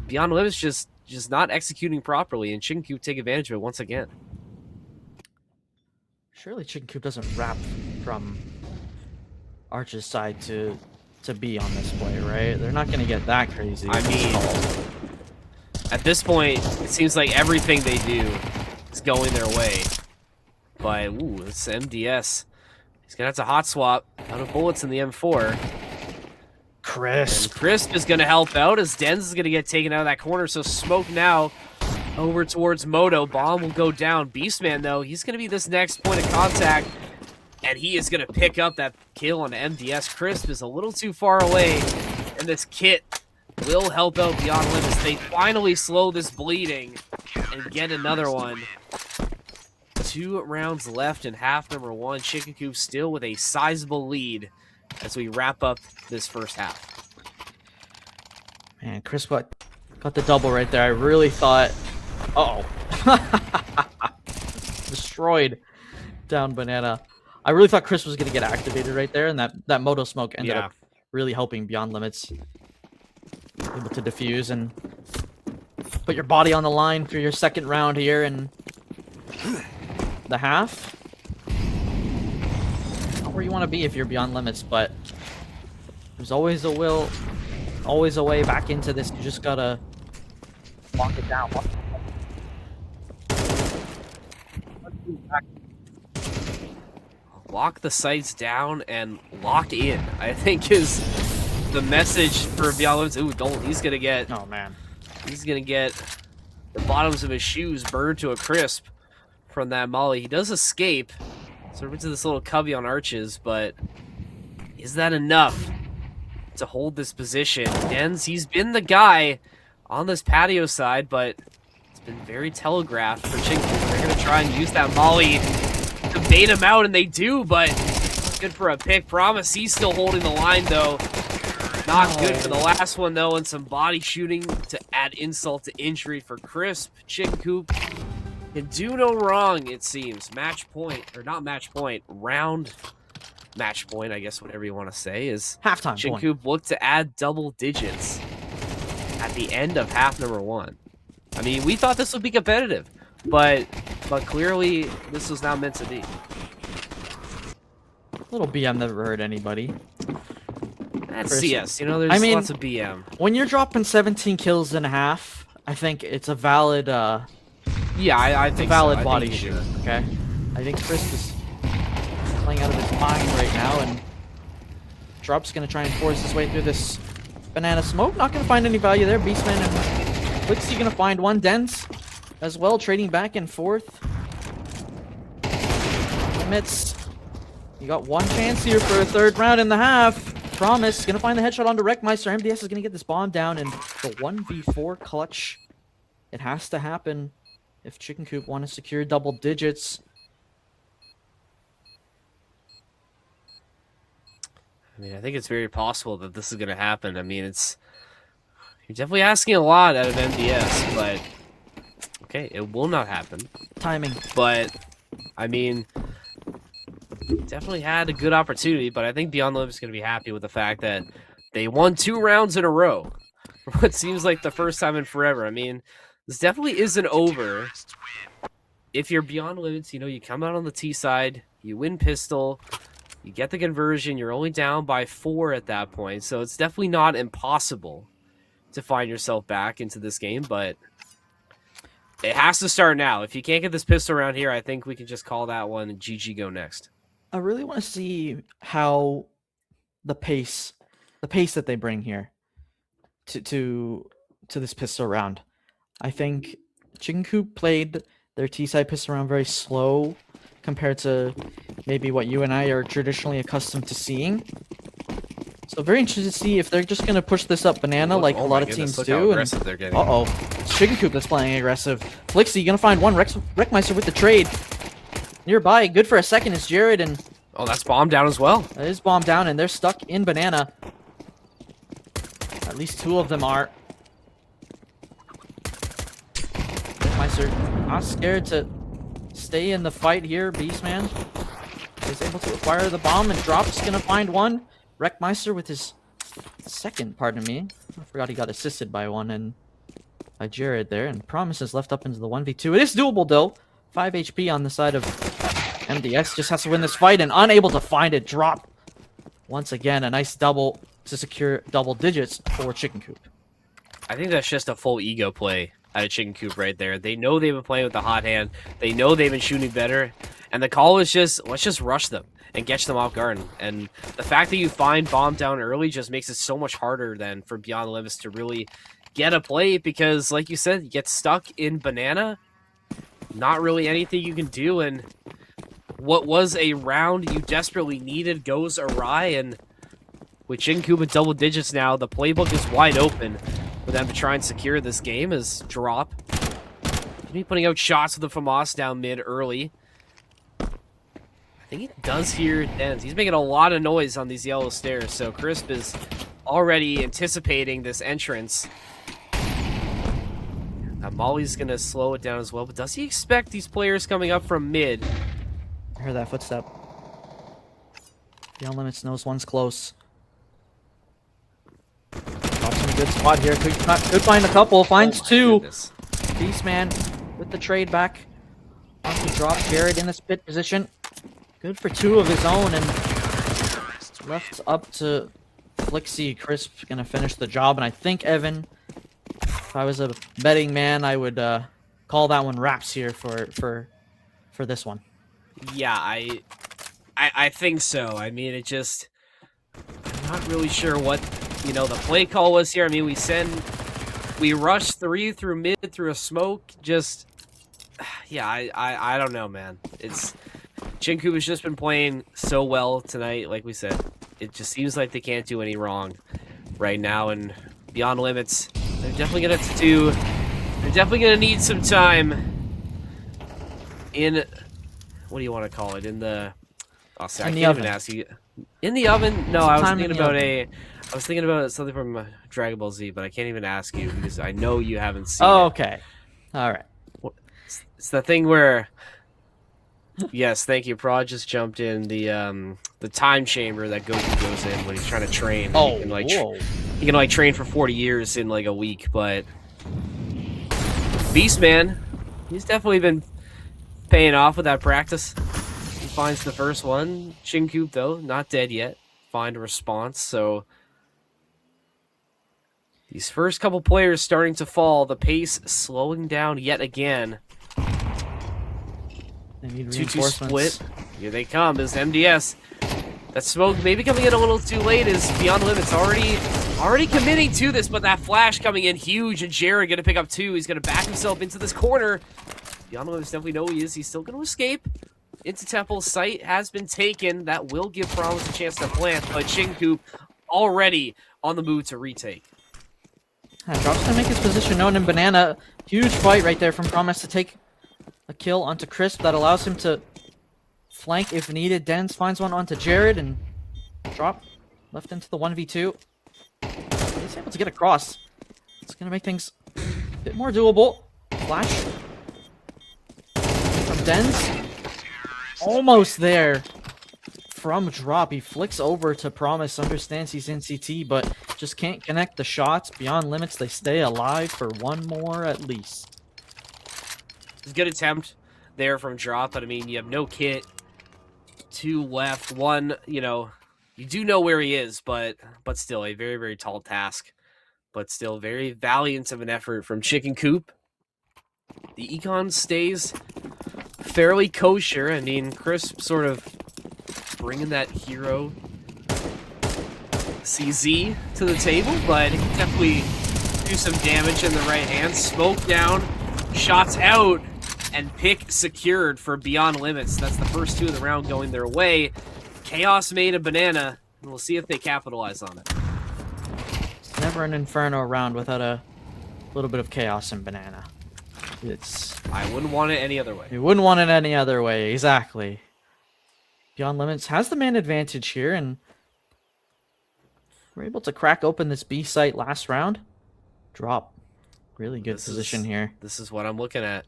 Beyond Limits just not executing properly, and Chinku take advantage of it once again. Surely Chicken Coop doesn't wrap from Arch's side to B on this play, right? They're not going to get that crazy. I mean, at this point, it seems like everything they do is going their way. But, ooh, it's MDS. He's going to have to hot swap out of bullets in the M4. Crisp. And Crisp is going to help out as Denz is going to get taken out of that corner. So smoke now over towards Moto. Bomb will go down. Beastman, though, he's going to be this next point of contact, and he is going to pick up that kill on MDS. Crisp is a little too far away, and this kit will help out Beyond Limits. They finally slow this bleeding and get another one. 2 rounds left in half number 1. Chicken Coop still with a sizable lead as we wrap up this first half. Man, Crisp got the double right there. I really thought... Uh-oh. Destroyed down Banana. I really thought Crisp was going to get activated right there, and that Moto smoke ended up really helping Beyond Limits. Able to defuse and put your body on the line for your second round here in the half. Not where you want to be if you're Beyond Limits, but there's always a will, always a way back into this. You just gotta lock it down. Lock the sights down and lock in, I think, is the message for Beyond Limits. Ooh, don't. He's gonna get. Oh man. He's gonna get the bottoms of his shoes burned to a crisp from that molly. He does escape, sort of into this little cubby on Arches, but is that enough to hold this position? Denz, he's been the guy on this patio side, but it's been very telegraphed for Chinku. They're gonna try and use that molly to bait him out, and they do, but good for a pick. Promise, he's still holding the line, though. Not good for the last one, though, and some body shooting to add insult to injury for Crisp. Chicken Coop can do no wrong, it seems. Match point, or not match point, round match point, I guess, whatever you want to say, is Halftime Chicken point. Coop looked to add double digits at the end of half number 1. I mean, we thought this would be competitive, but clearly this was not meant to be. Little BM never hurt anybody. That's Chris, CS, you know, there's lots of BM. When you're dropping 17 kills in a half, I think it's a valid Yeah, I think valid so. I body think you shoot, do. okay? I think Crisp is playing out of his mind right now, and Drop's gonna try and force his way through this banana smoke. Not gonna find any value there. Beastman and Blixie gonna find one. Denz as well, trading back and forth. Limits. You got one chance here for a third round in the half. Promise gonna find the headshot onto Wreckmeister. MDS is gonna get this bomb down, and the 1v4 clutch. It has to happen if Chicken Coop want to secure double digits. I mean, I think it's very possible that this is going to happen. I mean, you're definitely asking a lot out of MDS, but okay, it will not happen. Timing. But I mean, definitely had a good opportunity, but I think Beyond Limits is going to be happy with the fact that they won 2 rounds in a row. For what seems like the first time in forever. I mean, this definitely isn't over. If you're Beyond Limits, you know, you come out on the T side, you win pistol, you get the conversion, you're only down by 4 at that point, so it's definitely not impossible to find yourself back into this game, but it has to start now. If you can't get this pistol around here, I think we can just call that one GG go next. I really want to see how the pace that they bring here to this pistol round. I think Chicken Coop played their T-side pistol round very slow compared to maybe what you and I are traditionally accustomed to seeing. So very interested to see if they're just going to push this up banana like a lot of teams look do. How aggressive they're getting. Uh-oh. It's Chicken Coop that's playing aggressive. Flixie going to find one. Wreckmeister with the trade. Nearby, good for a second is Jared, and Oh, that's bomb down as well. that is bomb down, and they're stuck in banana. At least two of them are. Wreckmeister not scared to stay in the fight here. Beastman is able to acquire the bomb, and Drop's going to find one. Wreckmeister with his second, pardon me. I forgot he got assisted by one and by Jared there, and Promise is left up into the 1v2. It is doable though. 5 HP on the side of MDS. Just has to win this fight and unable to find it. Drop. Once again, a nice double to secure double digits for Chicken Coop. I think that's just a full ego play out of Chicken Coop right there. They know they've been playing with the hot hand. They know they've been shooting better. And the call was just, let's just rush them and catch them off guard. And the fact that you find bomb down early just makes it so much harder then for Beyond Limits to really get a play, because like you said, you get stuck in banana. Not really anything you can do, and what was a round you desperately needed goes awry, and with Chicken Coop at double digits now, the playbook is wide open for them to try and secure this game as Drop gonna be putting out shots with the FAMAS down mid early. I think he does hear Dens. He's making a lot of noise on these yellow stairs, so Crisp is already anticipating this entrance. Molly's going to slow it down as well, but does he expect these players coming up from mid? I heard that footstep. Beyond Limits knows one's close. Drops in a good spot here. Could find a couple. Finds two. Goodness. Beastman with the trade back. Wants to drop Jared in the spit position. Good for two of his own, and left up to Flixie. Crisp gonna finish the job, and I think Evan, if I was a betting man, I would call that one wraps here for this one. Yeah, I think so. I mean, it just, I'm not really sure what, the play call was here. I mean, we rush 3 through mid through a smoke. Just, yeah, I don't know, man. It's, Chicken Coop has just been playing so well tonight. Like we said, it just seems like they can't do any wrong right now, and Beyond Limits, they're definitely gonna need some time in, what do you want to call it? In the, oh, sorry, I can't even ask you. In the oven? No, I was thinking about something from Dragon Ball Z, but I can't even ask you because I know you haven't seen it. Okay. All right. It's the thing where, yes, thank you. Prod just jumped in the time chamber that Goku goes in when he's trying to train. Oh, he can train for 40 years in like a week, but Beastman, he's definitely been paying off with that practice. He finds the first one. Chicken Coop, though, not dead yet. Find a response, so these first couple players starting to fall. The pace slowing down yet again. They need 2-2 reinforcements. split. Here they come as MDS. That smoke maybe coming in a little too late as Beyond Limits already committing to this, but that flash coming in huge, and Jared going to pick up 2. He's going to back himself into this corner. Beyond Limits definitely know he is. He's still going to escape. Into Temple's sight has been taken. That will give Promise a chance to plant, but Chicken Coop already on the move to retake. Drop's going to make his position known in Banana. Huge fight right there from Promise to take a kill onto Crisp that allows him to flank if needed. Dens finds one onto Jared and Drop left into the 1v2. He's able to get across. It's going to make things a bit more doable. Flash from Dens. Almost there from Drop. He flicks over to Promise, understands he's in CT, but just can't connect the shots. Beyond Limits, they stay alive for one more at least. Good attempt there from Drop, but I mean, you have no kit. 2 left. 1, you do know where he is, but still a very, very tall task. But still very valiant of an effort from Chicken Coop. The econ stays fairly kosher. I mean, Crisp sort of bringing that hero CZ to the table, but he can definitely do some damage in the right hand. Smoke down, shots out, and pick secured for Beyond Limits. That's the first 2 of the round going their way. Chaos made a banana, and we'll see if they capitalize on it. It's never an Inferno round without a little bit of chaos in banana. I wouldn't want it any other way. You wouldn't want it any other way, exactly. Beyond Limits has the man advantage here, and we're able to crack open this B site last round. Drop. Really good position here. This is what I'm looking at.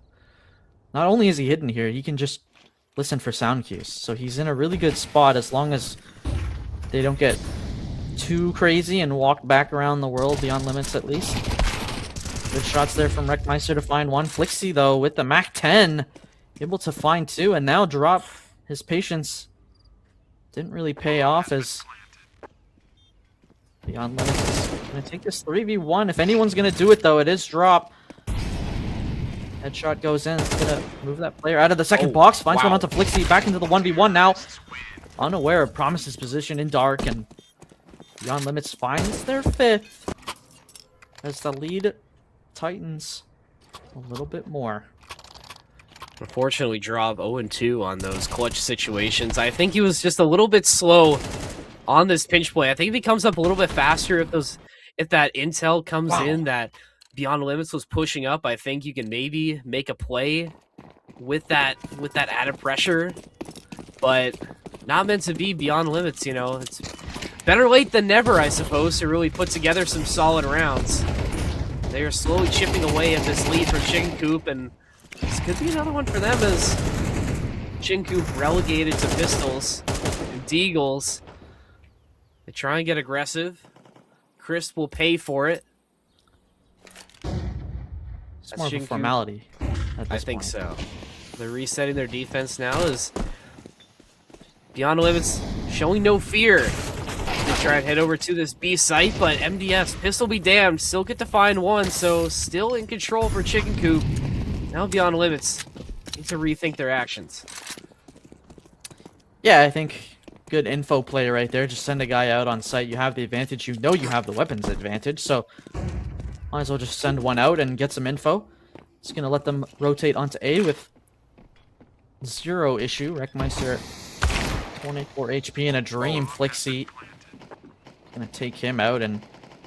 Not only is he hidden here, he can just listen for sound cues. So he's in a really good spot as long as they don't get too crazy and walk back around the world, Beyond Limits at least. Good shots there from Wreckmeister to find one. Flixie, though, with the MAC-10, able to find 2, and now Drop. His patience didn't really pay off as Beyond Limits is going to take this 3v1. If anyone's going to do it, though, it is Drop. Headshot goes in. It's going to move that player out of the second box. Finds one onto Flixie. Back into the 1v1 now. Unaware of Promise's position in dark, and Beyond Limits finds their 5th as the lead tightens a little bit more. Unfortunately, Drop 0-2 on those clutch situations. I think he was just a little bit slow on this pinch play. I think if he comes up a little bit faster, if that intel comes in that Beyond Limits was pushing up, I think you can maybe make a play with that added pressure. But not meant to be Beyond Limits, you know. It's better late than never, I suppose, to really put together some solid rounds. They are slowly chipping away at this lead for Chicken Coop, and this could be another one for them as Chicken Coop relegated to pistols and deagles. They try and get aggressive. Crisp will pay for it. It's more of a formality at this I think point. so. They're resetting their defense now as Beyond Limits showing no fear. They try and head over to this B site, but MDS, pistol be damned, still get to find one, so still in control for Chicken Coop. Now Beyond Limits need to rethink their actions. Yeah, I think good info play right there. Just send a guy out on site. You have the advantage. You know you have the weapons advantage, so might as well just send one out and get some info. It's going to let them rotate onto A with 0 issue. Wreckmeister at 24 HP and a dream. Flixie going to take him out, and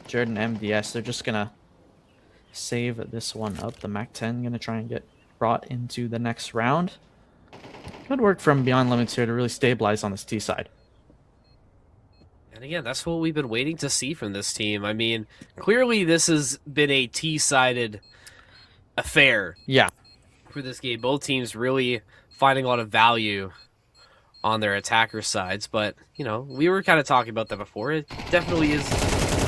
Jared and MDS, they're just going to save this one up. The MAC-10 going to try and get brought into the next round. Good work from Beyond Limits here to really stabilize on this T side. And again, that's what we've been waiting to see from this team. I mean, clearly this has been a T-sided affair. Yeah. For this game. Both teams really finding a lot of value on their attacker sides, but, you know, we were kind of talking about that before. It definitely is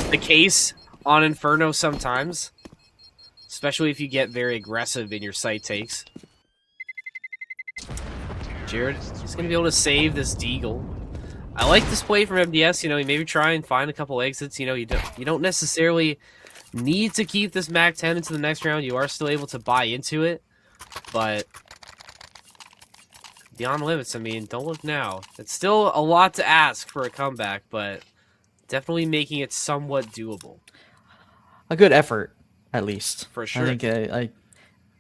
the case on Inferno sometimes, especially if you get very aggressive in your site takes. Jared is going to be able to save this deagle. I like this play from MDS. You know, you maybe try and find a couple exits. You know, you don't necessarily need to keep this MAC-10 into the next round. You are still able to buy into it, but Beyond Limits, I mean, don't look now. It's still a lot to ask for a comeback, but definitely making it somewhat doable. A good effort, at least. For sure. I think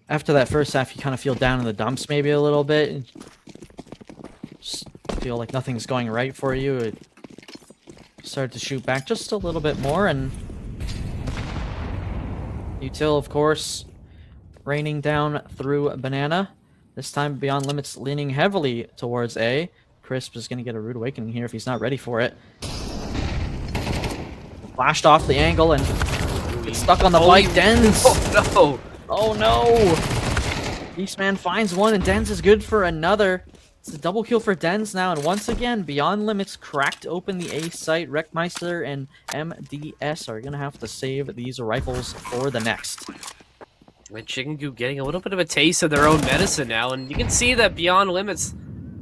after that first half, you kind of feel down in the dumps maybe a little bit. And just feel like nothing's going right for you. It started to shoot back just a little bit more, and Util, of course, raining down through Banana. This time, Beyond Limits leaning heavily towards A. Crisp is going to get a rude awakening here if he's not ready for it. Flashed off the angle and gets stuck on the bike. Dens! Oh, no! Oh, no! Beastman finds one, and Dens is good for another. It's a double kill for Dens now, and once again, Beyond Limits cracked open the A site. Wreckmeister and MDS are going to have to save these rifles for the next. And Chicken Coop getting a little bit of a taste of their own medicine now, and you can see that Beyond Limits,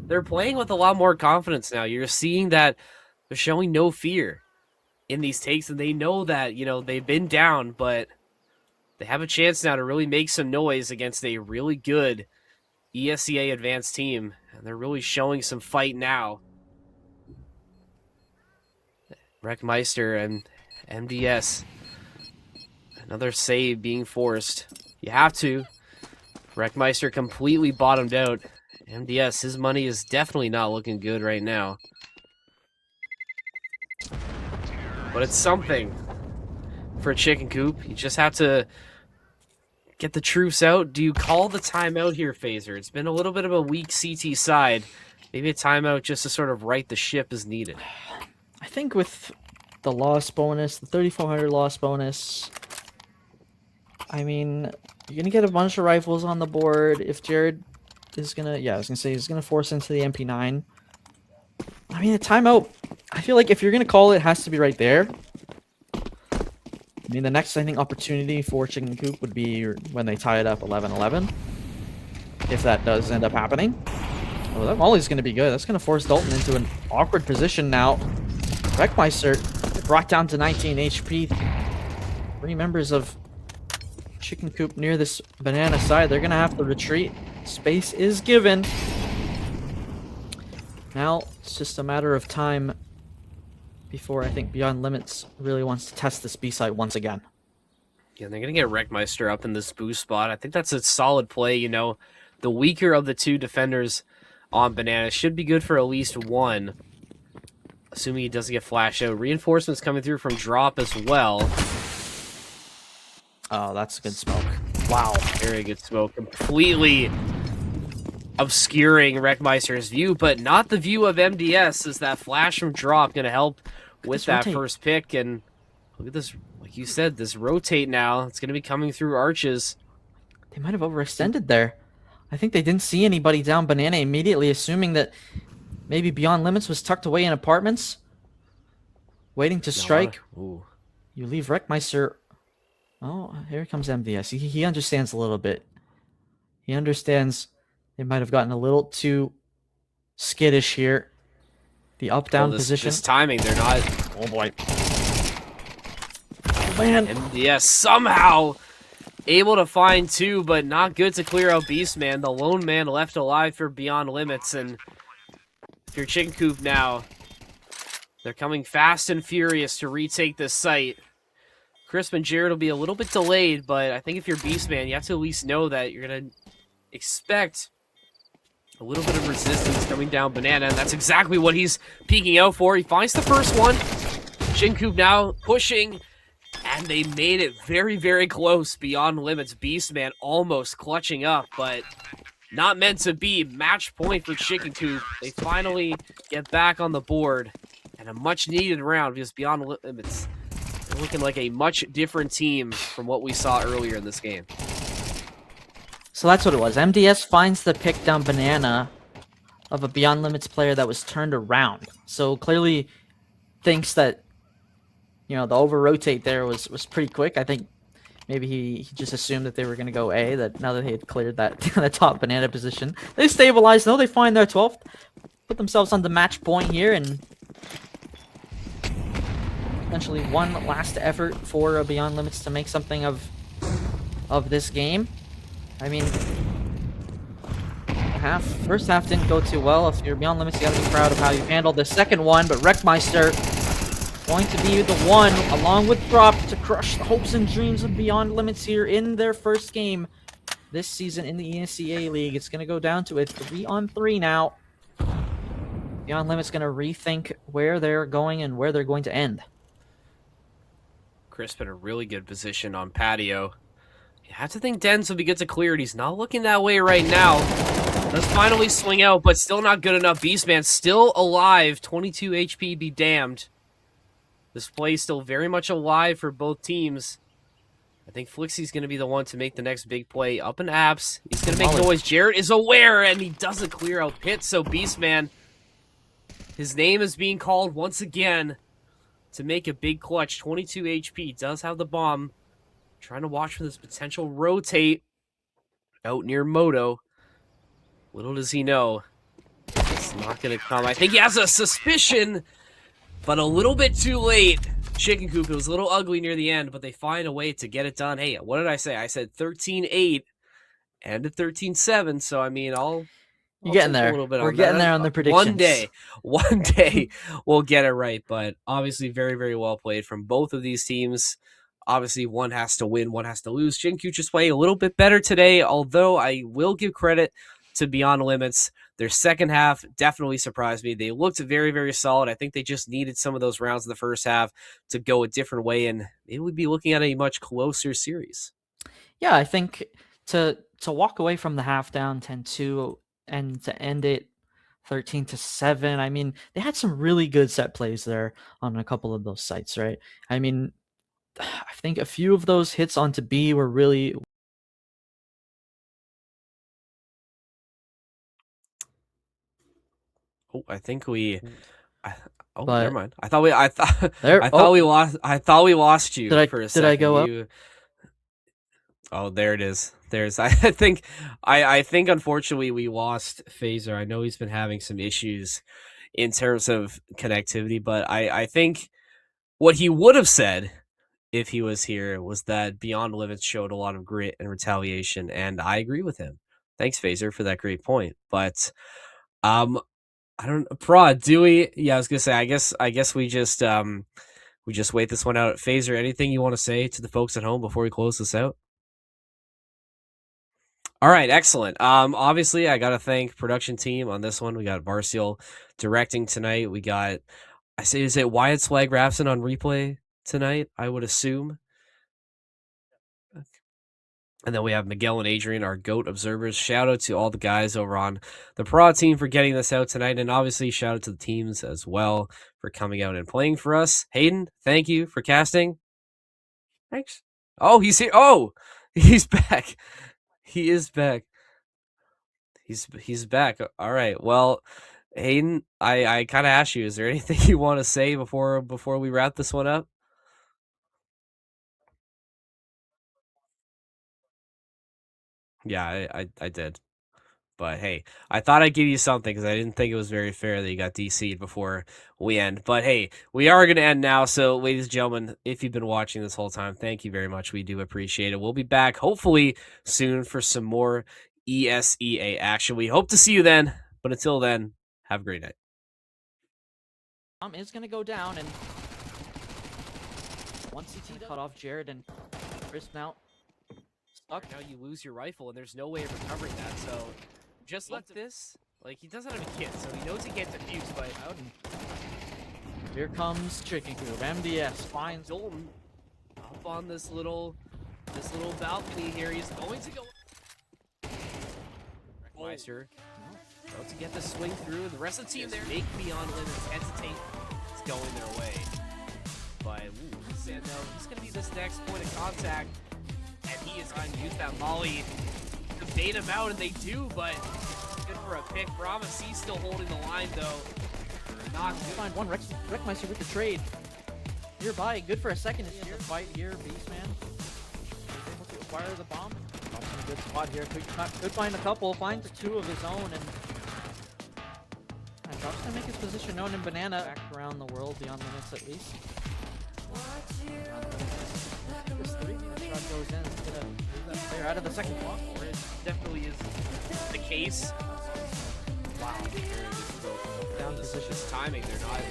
they're playing with a lot more confidence now. You're seeing that they're showing no fear in these takes, and they know that, you know, they've been down, but they have a chance now to really make some noise against a really good ESEA advanced team, and they're really showing some fight now. Wreckmeister and MDS. Another save being forced. You have to. Wreckmeister completely bottomed out. MDS, his money is definitely not looking good right now. But it's something for Chicken Coop. You just have to get the truths out. Do you call the timeout here, Phaser? It's been a little bit of a weak CT side. Maybe a timeout just to sort of right the ship is needed. I think with the loss bonus, the 3,400 loss bonus, I mean, you're going to get a bunch of rifles on the board. If Jared is going to, yeah, I was going to say he's going to force into the MP9. I mean, a timeout, I feel like if you're going to call it, it has to be right there. I mean, the next, I think, opportunity for Chicken Coop would be when they tie it up 11-11. If that does end up happening. Oh, that volley's going to be good. That's going to force Dalton into an awkward position now. Wreckmeister brought down to 19 HP. 3 members of Chicken Coop near this banana side. They're going to have to retreat. Space is given. Now, it's just a matter of time before I think Beyond Limits really wants to test this B site once again. Yeah, they're going to get Wreckmeister up in this boost spot. I think that's a solid play. You know, the weaker of the two defenders on Banana should be good for at least one, assuming he doesn't get flashed out. Reinforcements coming through from drop as well. Oh, that's a good smoke. Wow. Very good smoke. Completely obscuring Wreckmeister's view, but not the view of MDS. Is that flash from drop going to help with that rotate. first pick? And look at this, like you said, this rotate now. It's going to be coming through arches. They might have overextended there. I think they didn't see anybody down Banana immediately, assuming that maybe Beyond Limits was tucked away in apartments, waiting to strike. Ooh. You leave Wreckmeister. Oh, here comes MDS. He understands a little bit. He understands they might have gotten a little too skittish here. The up-down position. This timing, they're not. Oh boy. Oh man. MDS somehow able to find 2, but not good to clear out Beastman. The lone man left alive for Beyond Limits, and if you're Chicken Coop now, they're coming fast and furious to retake this site. Crisp and Jared will be a little bit delayed, but I think if you're Beastman, you have to at least know that you're going to expect a little bit of resistance coming down Banana, and that's exactly what he's peeking out for. He finds the first one. Chicken Coop now pushing, and they made it very, very close. Beyond Limits. Beastman almost clutching up, but not meant to be. Match point for Chicken Coop. They finally get back on the board, and a much-needed round because Beyond Limits, they're looking like a much different team from what we saw earlier in this game. So that's what it was. MDS finds the pick down Banana of a Beyond Limits player that was turned around. So clearly thinks that, you know, the over-rotate there was pretty quick. I think maybe he just assumed that they were going to go A, that now that they had cleared that the top Banana position. They stabilize, though. They find their 12th. Put themselves on the match point here, and essentially one last effort for Beyond Limits to make something of this game. I mean, first half didn't go too well. If you're Beyond Limits, you gotta be proud of how you handled the second one, but Wreckmeister going to be the one, along with Drop, to crush the hopes and dreams of Beyond Limits here in their first game this season in the ESEA League. It's gonna go down to a 3-on-3 now. Beyond Limits gonna rethink where they're going and where they're going to end. Crisp in a really good position on patio. You have to think Dens will be good to clear it. He's not looking that way right now. Let's finally swing out, but still not good enough. Beastman still alive. 22 HP, be damned. This play is still very much alive for both teams. I think Flixie's going to be the one to make the next big play. Up in apps. He's going to make noise. Jared is aware, and he doesn't clear out Pit. So Beastman, his name is being called once again to make a big clutch. 22 HP. Does have the bomb. Trying to watch for this potential rotate out near Moto. Little does he know, it's not going to come. I think he has a suspicion, but a little bit too late. Chicken Coop, it was a little ugly near the end, but they find a way to get it done. Hey, what did I say? I said 13-8 and a 13-7, so I mean, I'll You're I'll getting take a there. little bit We're on getting that. there on the predictions. One day we'll get it right. But obviously, very, very well played from both of these teams. Obviously, one has to win, one has to lose. Jinku just playing a little bit better today, although I will give credit to Beyond Limits. Their second half definitely surprised me. They looked very, very solid. I think they just needed some of those rounds in the first half to go a different way, and maybe we'd be looking at a much closer series. Yeah, I think to walk away from the half down 10-2 and to end it 13-7. I mean, they had some really good set plays there on a couple of those sites, right? I mean, I think a few of those hits onto B were really Oh, I think we. Oh, never but mind. I thought we. I thought. there I thought we oh, lost. I thought we lost you for a did I second. go up? You. Oh, there it is. There's. I think. I think. Unfortunately, we lost Phaser. I know he's been having some issues in terms of connectivity, but I think what he would have said if he was here was that Beyond Limits showed a lot of grit and retaliation, and I agree with him. Thanks, Phaser, for that great point. But I don't Prod, do we? Yeah, I was gonna say. I guess we just wait this one out. Phaser, anything you want to say to the folks at home before we close this out? All right, excellent. Obviously, I got to thank production team on this one. We got Barcial directing tonight. We got, is it Wyatt Swag Rapson on replay tonight? I would assume. And then we have Miguel and Adrian, our GOAT observers. Shout out to all the guys over on the Prod team for getting this out tonight. And obviously, shout out to the teams as well for coming out and playing for us. Hayden, thank you for casting. Thanks. Oh, he's here. Oh, he's back. He is back. He's back. All right. Well, Hayden, I kind of asked you, is there anything you want to say before we wrap this one up? Yeah, I did. But hey, I thought I'd give you something because I didn't think it was very fair that you got DC'd before we end. But hey, we are going to end now. So, ladies and gentlemen, if you've been watching this whole time, thank you very much. We do appreciate it. We'll be back hopefully soon for some more ESEA action. We hope to see you then. But until then, have a great night. Is going to go down, and once he's going to cut off Jared and Chris now stuck. Now you lose your rifle, and there's no way of recovering that. So just let this. Like, he doesn't have a kit, so he knows he can't defuse, but Out and here comes Chicken Coop. MDS finds Dalton up on this little balcony here. He's going to go. Meister about to get the swing through. The rest of the team there make Beyond Limits hesitate. It's going their way. But Sando, he's going to be this next point of contact. And he is trying to use that molly to bait him out, and they do, but good for a pick. Brahmas, he's still holding the line, though. Not good. find one Wreckmeister with the trade. Nearby, good for a second to see the fight here. Beastman is able to acquire the bomb. Drops in a good spot here. Could find a couple, finds two of his own, and Drop's gonna make his position known in Banana. Back around the world, Beyond Limits at least. This three shot goes in. It's gonna move that player out of the second block. Or it definitely is the case. Wow. Down This position. timing, they're not. A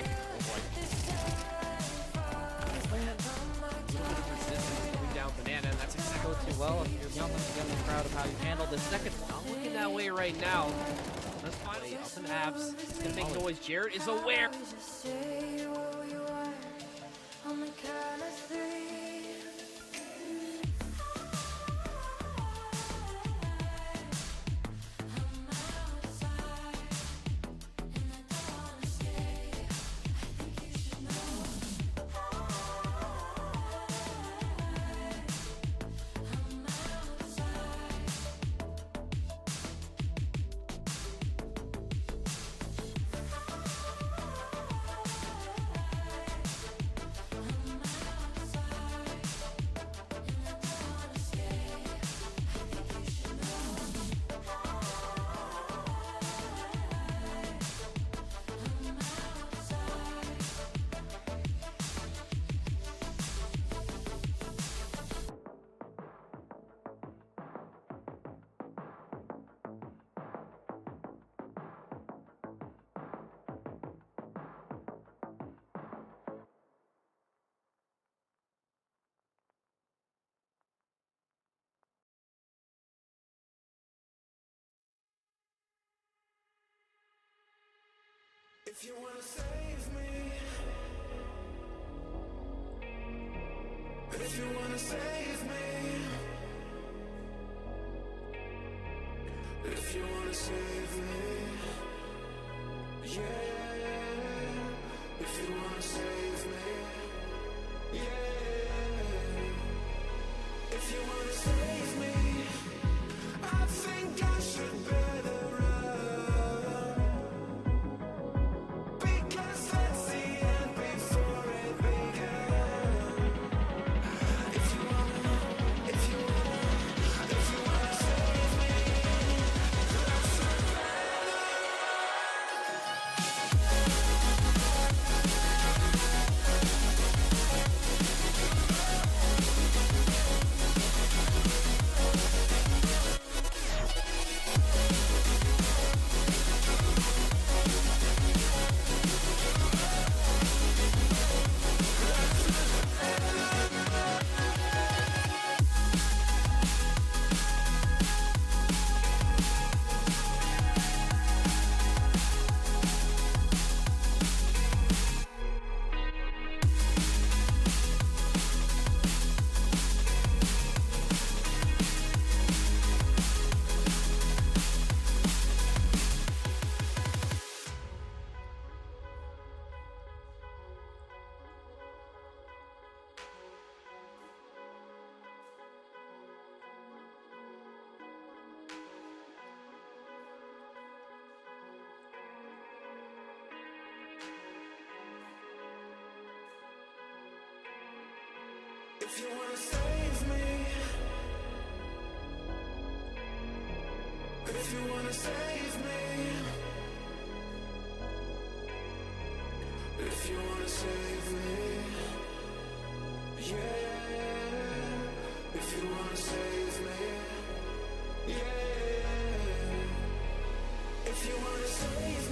little bit of resistance coming down Banana, and that's exactly Go too well. If you're Beyond Limits, again, I'm proud of how you handled this second one. not looking that way right now. Let's finally up and abs. It's gonna make noise. Jared is aware. Just say what you want on the count of three. If you wanna save me, if you wanna save me, if you wanna save me, yeah. If you wanna save me, yeah. If you wanna save me, I think I should better run, because that's the end before it began. If you wanna, if you wanna, if you wanna save me, that's if you wanna save me, if you wanna save me, if you wanna save me, yeah. If you wanna save me, yeah. If you wanna save me.